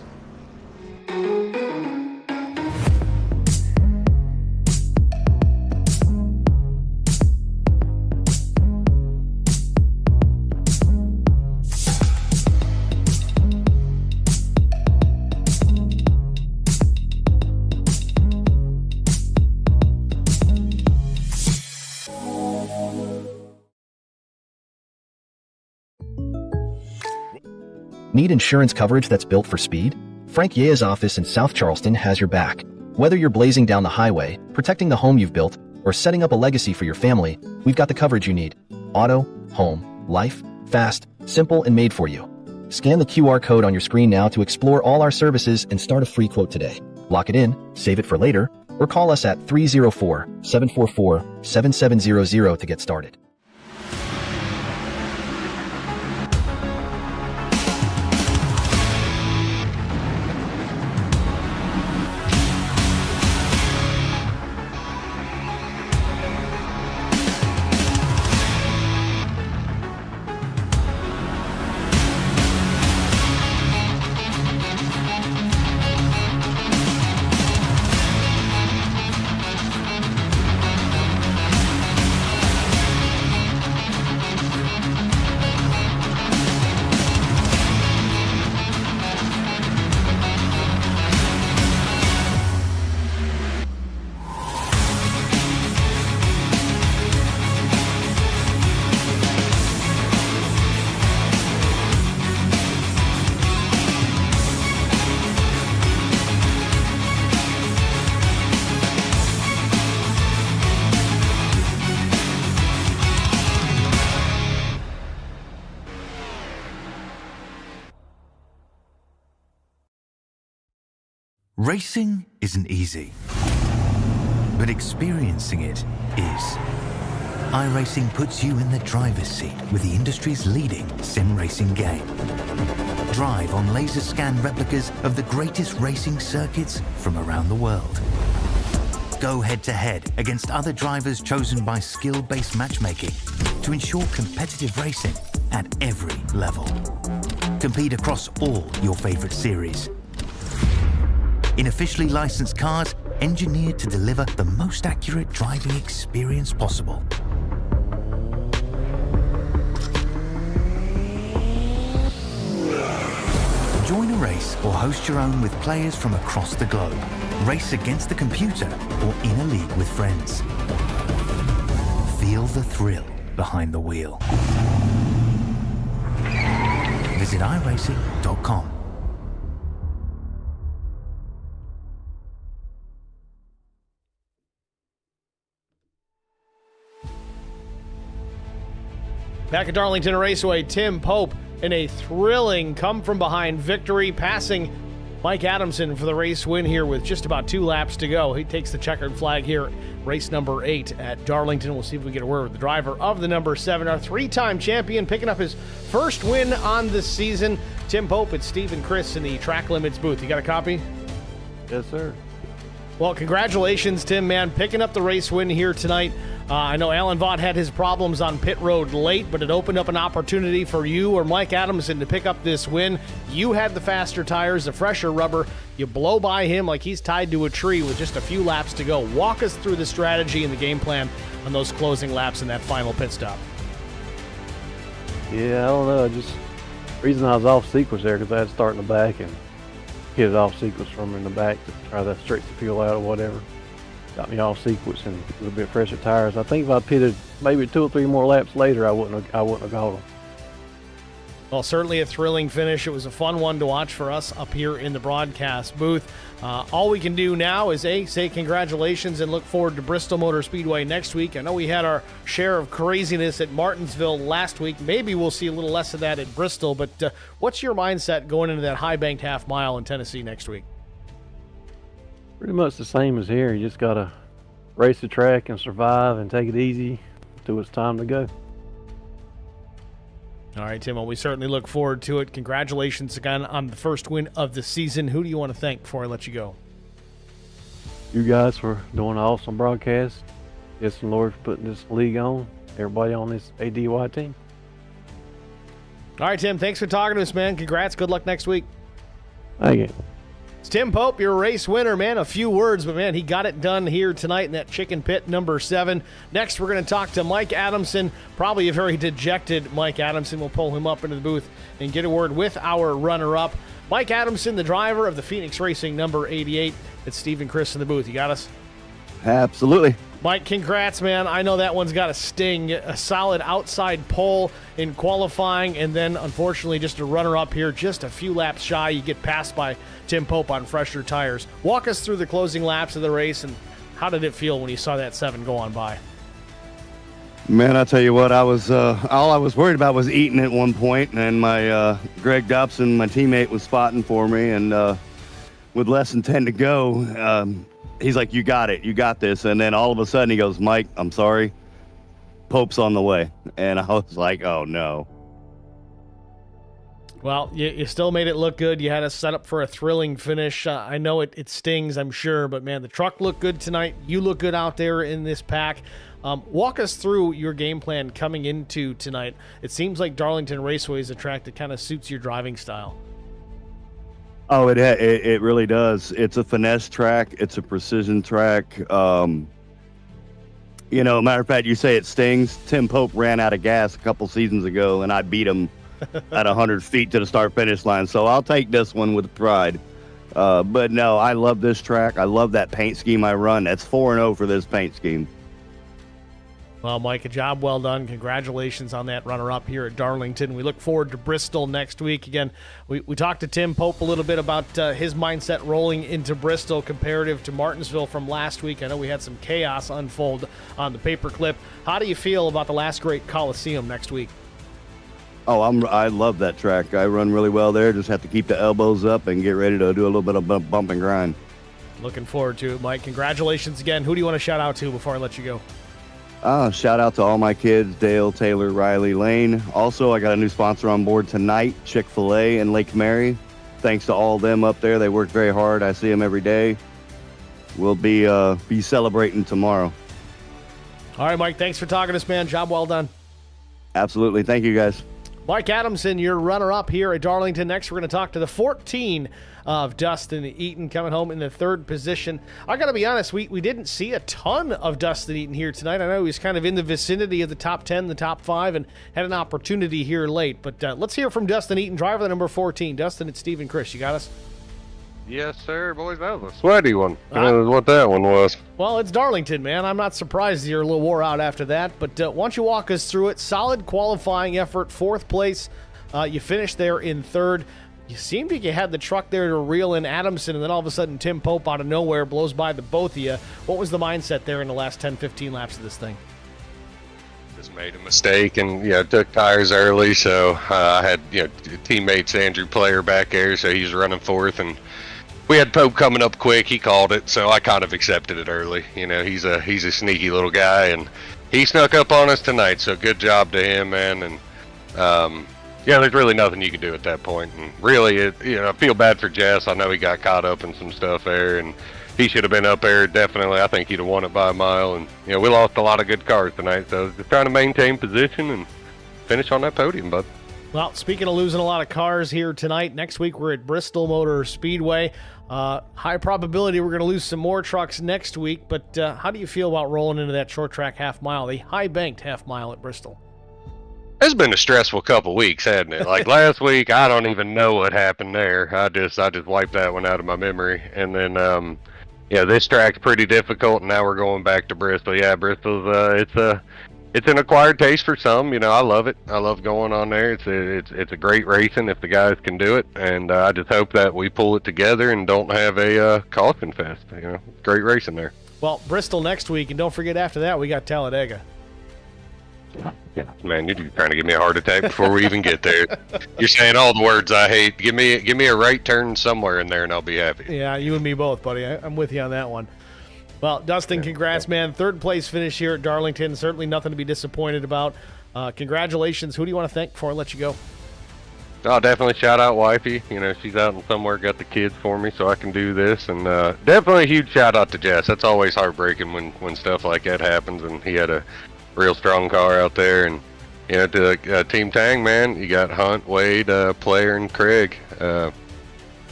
Need insurance coverage that's built for speed? Frank Yea's office in South Charleston has your back. Whether you're blazing down the highway, protecting the home you've built, or setting up a legacy for your family, we've got the coverage you need. Auto, home, life, fast, simple, and made for you. Scan the QR code on your screen now to explore all our services and start a free quote today. Lock it in, save it for later, or call us at 304-744-7700 to get started. Racing isn't easy, but experiencing it is. iRacing puts you in the driver's seat with the industry's leading sim racing game. Drive on laser scan replicas of the greatest racing circuits from around the world. Go head-to-head against other drivers chosen by skill-based matchmaking to ensure competitive racing at every level. Compete across all your favorite series. In officially licensed cars, engineered to deliver the most accurate driving experience possible. Join a race or host your own with players from across the globe. Race against the computer or in a league with friends. Feel the thrill behind the wheel. Visit iRacing.com. Back at Darlington Raceway, Tim Pope in a thrilling come-from-behind victory, passing Mike Adamson for the race win here with just about 2 laps to go. He takes the checkered flag here, race number 8 at Darlington. We'll see if we get a word with the driver of the number 7, our 3-time champion, picking up his first win on the season. Tim Pope, it's Steve and Chris in the Track Limits booth. You got a copy? Yes, sir. Well, congratulations, Tim, man, picking up the race win here tonight. I know Alan Vaught had his problems on pit road late, but it opened up an opportunity for you or Mike Adamson to pick up this win. You had the faster tires, the fresher rubber. You blow by him like he's tied to a tree with just a few laps to go. Walk us through the strategy and the game plan on those closing laps in that final pit stop. Yeah, I don't know. The reason I was off sequence there because I had to start in the back and hit it off sequence from in the back to try to stretch the fuel out or whatever. Got me off sequence and a little bit fresher tires. I think if I pitted maybe 2 or 3 more laps later, I wouldn't have got them. Well, certainly a thrilling finish. It was a fun one to watch for us up here in the broadcast booth. All we can do now is say congratulations and look forward to Bristol Motor Speedway next week. I know we had our share of craziness at Martinsville last week. Maybe we'll see a little less of that at Bristol, but what's your mindset going into that high-banked half mile in Tennessee next week? Pretty much the same as here. You just got to race the track and survive and take it easy until it's time to go. All right, Tim, well, we certainly look forward to it. Congratulations again on the first win of the season. Who do you want to thank before I let you go? You guys for doing an awesome broadcast. Yes, and Lord for putting this league on. Everybody on this ADY team. All right, Tim, thanks for talking to us, man. Congrats. Good luck next week. Thank you. It's Tim Pope, your race winner, man. A few words, but, man, he got it done here tonight in that chicken pit number 7. Next, we're going to talk to Mike Adamson, probably a very dejected Mike Adamson. We'll pull him up into the booth and get a word with our runner-up. Mike Adamson, the driver of the Phoenix Racing number 88. It's Steve and Chris in the booth. You got us? Absolutely. Mike, congrats, man. I know that one's got a sting. A solid outside pole in qualifying, and then, unfortunately, just a runner-up here, just a few laps shy. You get passed by Tim Pope on fresher tires. Walk us through the closing laps of the race, and how did it feel when you saw that 7 go on by? Man, I tell you what, I was all I was worried about was eating at one point, and my Greg Dobson, my teammate, was spotting for me, and with less than 10 to go, he's like, "You got it, you got this," and then all of a sudden he goes, "Mike, I'm sorry, Pope's on the way," and I was like, "Oh no." Well, you still made it look good. You had us set up for a thrilling finish. I know it stings, I'm sure, but, man, the truck looked good tonight. You look good out there in this pack. Walk us through your game plan coming into tonight. It seems like Darlington Raceway is a track that kind of suits your driving style. Oh, it really does. It's a finesse track. It's a precision track. Matter of fact, you say it stings. Tim Pope ran out of gas a couple seasons ago, and I beat him at 100 feet to the start-finish line. So I'll take this one with pride. But no, I love this track. I love that paint scheme I run. That's 4-0 for this paint scheme. Well, Mike, a job well done. Congratulations on that runner-up here at Darlington. We look forward to Bristol next week. Again, we talked to Tim Pope a little bit about his mindset rolling into Bristol comparative to Martinsville from last week. I know we had some chaos unfold on the paperclip. How do you feel about the last great Coliseum next week? Oh, I love that track. I run really well there. Just have to keep the elbows up and get ready to do a little bit of bump and grind. Looking forward to it, Mike. Congratulations again. Who do you want to shout out to before I let you go? Shout out to all my kids, Dale, Taylor, Riley, Lane. Also, I got a new sponsor on board tonight, Chick-fil-A in Lake Mary. Thanks to all of them up there. They work very hard. I see them every day. We'll be celebrating tomorrow. All right, Mike, thanks for talking to us, man. Job well done. Absolutely. Thank you, guys. Mike Adamson, your runner-up here at Darlington. Next, we're going to talk to the 14 of Dustin Eaton coming home in the 3rd position. I got to be honest, we didn't see a ton of Dustin Eaton here tonight. I know he was kind of in the vicinity of the top 10, the top 5, and had an opportunity here late. But let's hear from Dustin Eaton, driver the number 14. Dustin, it's Steve and Chris. You got us? Yes, sir, boys. That was a sweaty one. That's what that one was. Well, it's Darlington, man. I'm not surprised you're a little wore out after that. But why don't you walk us through it? Solid qualifying effort, 4th place. You finished there in 3rd. You seemed like you had the truck there to reel in Adamson, and then all of a sudden Tim Pope out of nowhere blows by the both of you. What was the mindset there in the last 10, 15 laps of this thing? Just made a mistake and, took tires early. So I had, teammates Andrew Player back there, so he's running 4th, and we had Pope coming up quick. He called it, so I kind of accepted it early. He's a sneaky little guy, and he snuck up on us tonight. So good job to him, man. And there's really nothing you can do at that point. And really, I feel bad for Jess. I know he got caught up in some stuff there, and he should have been up there. Definitely, I think he'd have won it by a mile. And we lost a lot of good cars tonight, so just trying to maintain position and finish on that podium, bud. Well, speaking of losing a lot of cars here tonight, next week we're at Bristol Motor Speedway. High probability we're going to lose some more trucks next week, but how do you feel about rolling into that short track half mile, the high banked half mile at Bristol? It's been a stressful couple weeks, hasn't it? Like last week, I don't even know what happened there. I just wiped that one out of my memory. And then, this track's pretty difficult, and now we're going back to Bristol. Yeah, Bristol's it's an acquired taste for some. I love it. I love going on there. It's a great racing if the guys can do it, and I just hope that we pull it together and don't have a caution fest. Great racing there. Well, Bristol next week, and don't forget after that we got Talladega. Yeah, man, you're trying to give me a heart attack before we even get there. You're saying all the words I hate. Give me a right turn somewhere in there, and I'll be happy. Yeah, you and me both, buddy. I'm with you on that one. Well, Dustin, congrats, man. 3rd place finish here at Darlington. Certainly nothing to be disappointed about. Congratulations. Who do you want to thank before I let you go? Oh, definitely shout out wifey. She's out somewhere, got the kids for me so I can do this. And definitely a huge shout out to Jess. That's always heartbreaking when stuff like that happens, and he had a real strong car out there. And to Team Tang, man, you got Hunt, Wade, Player, and Craig.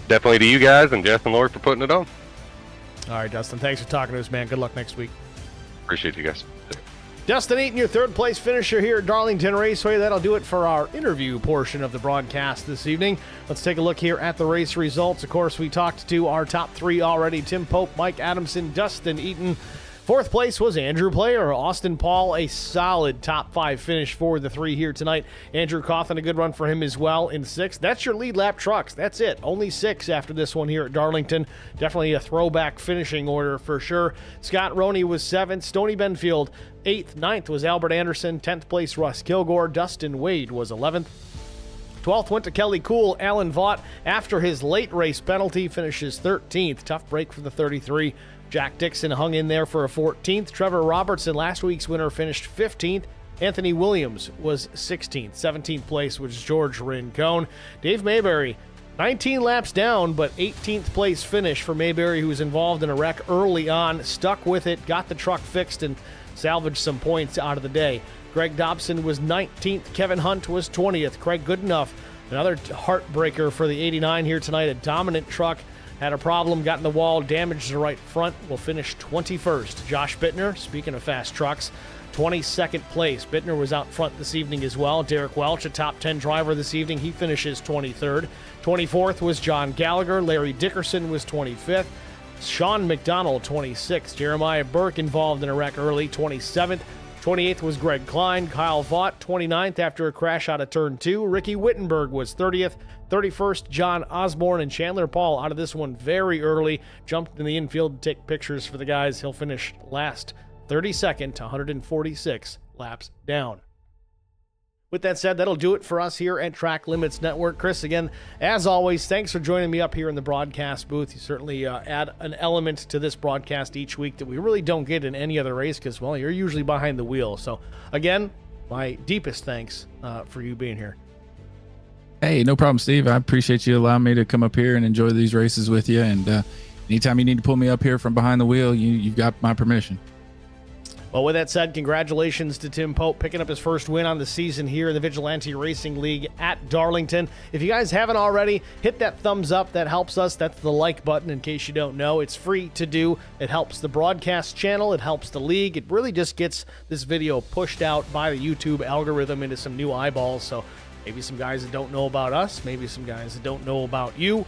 Definitely to you guys and Jess and Lord for putting it on. All right, Dustin, thanks for talking to us, man. Good luck next week. Appreciate you guys. Dustin Eaton, your third place finisher here at Darlington Raceway. That'll do it for our interview portion of the broadcast this evening. Let's take a look here at the race results. Of course, we talked to our top three already: Tim Pope, Mike Adamson, Dustin Eaton. Fourth place was Andrew Player. Austin Paul, a solid top 5 finish for the three here tonight. Andrew Cawthon, a good run for him as well in 6th. That's your lead lap trucks. That's it. Only 6 after this one here at Darlington. Definitely a throwback finishing order for sure. Scott Roney was 7th. Stoney Benfield 8th. 9th was Albert Anderson. 10th place Russ Kilgore. Dustin Wade was 11th. 12th went to Kelly Cool. Alan Vaught, after his late race penalty, finishes 13th. Tough break for the 33. Jack Dixon hung in there for a 14th. Trevor Robertson, last week's winner, finished 15th. Anthony Williams was 16th. 17th place was George Rincon. Dave Mayberry, 19 laps down, but 18th place finish for Mayberry, who was involved in a wreck early on. Stuck with it, got the truck fixed, and salvaged some points out of the day. Greg Dobson was 19th. Kevin Hunt was 20th. Craig Goodenough, another heartbreaker for the 89 here tonight. A dominant truck. Had a problem, got in the wall, damaged the right front, will finish 21st. Josh Bittner, speaking of fast trucks, 22nd place. Bittner was out front this evening as well. Derek Welch, a top 10 driver this evening, he finishes 23rd. 24th was John Gallagher. Larry Dickerson was 25th. Sean McDonald, 26th. Jeremiah Burke involved in a wreck early, 27th. 28th was Greg Klein. Kyle Vaught, 29th after a crash out of turn 2. Ricky Wittenberg was 30th. 31st, John Osborne, and Chandler Paul out of this one very early. Jumped in the infield to take pictures for the guys. He'll finish last, 32nd to 146 laps down. With that said, that'll do it for us here at Track Limits Network. Chris, again, as always, thanks for joining me up here in the broadcast booth. You certainly add an element to this broadcast each week that we really don't get in any other race because, well, you're usually behind the wheel. So, again, my deepest thanks for you being here. Hey, no problem, Steve. I appreciate you allowing me to come up here and enjoy these races with you. And anytime you need to pull me up here from behind the wheel, you've got my permission. Well, with that said, congratulations to Tim Pope picking up his first win on the season here in the Vigilante Racing League at Darlington. If you guys haven't already, hit that thumbs up. That helps us. That's the like button in case you don't know. It's free to do. It helps the broadcast channel. It helps the league. It really just gets this video pushed out by the YouTube algorithm into some new eyeballs. So maybe some guys that don't know about us, maybe some guys that don't know about you.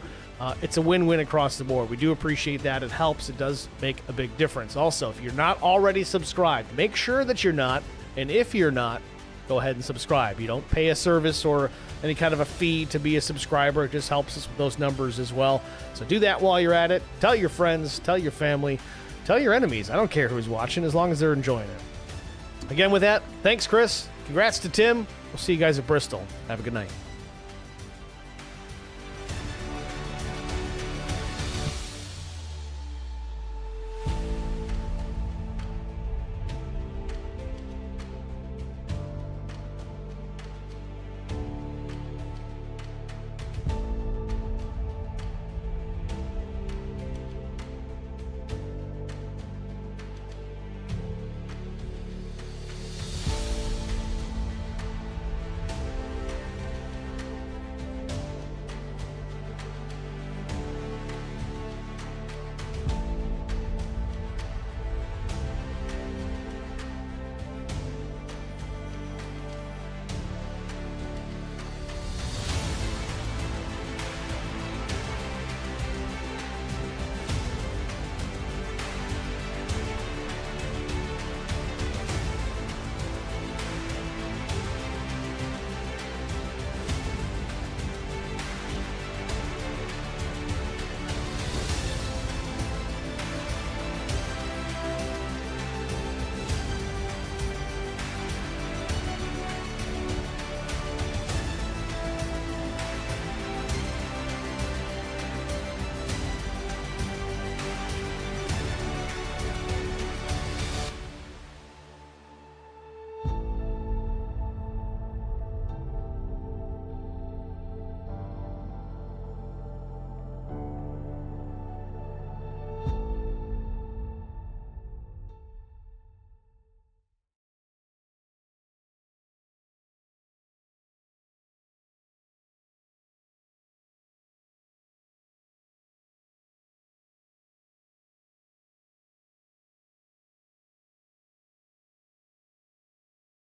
It's a win-win across the board. We do appreciate that. It helps. It does make a big difference. Also, if you're not already subscribed, make sure that you're not. And if you're not, go ahead and subscribe. You don't pay a service or any kind of a fee to be a subscriber. It just helps us with those numbers as well. So do that while you're at it. Tell your friends, tell your family, tell your enemies. I don't care who's watching as long as they're enjoying it. Again, with that, thanks, Chris. Congrats to Tim. We'll see you guys at Bristol. Have a good night.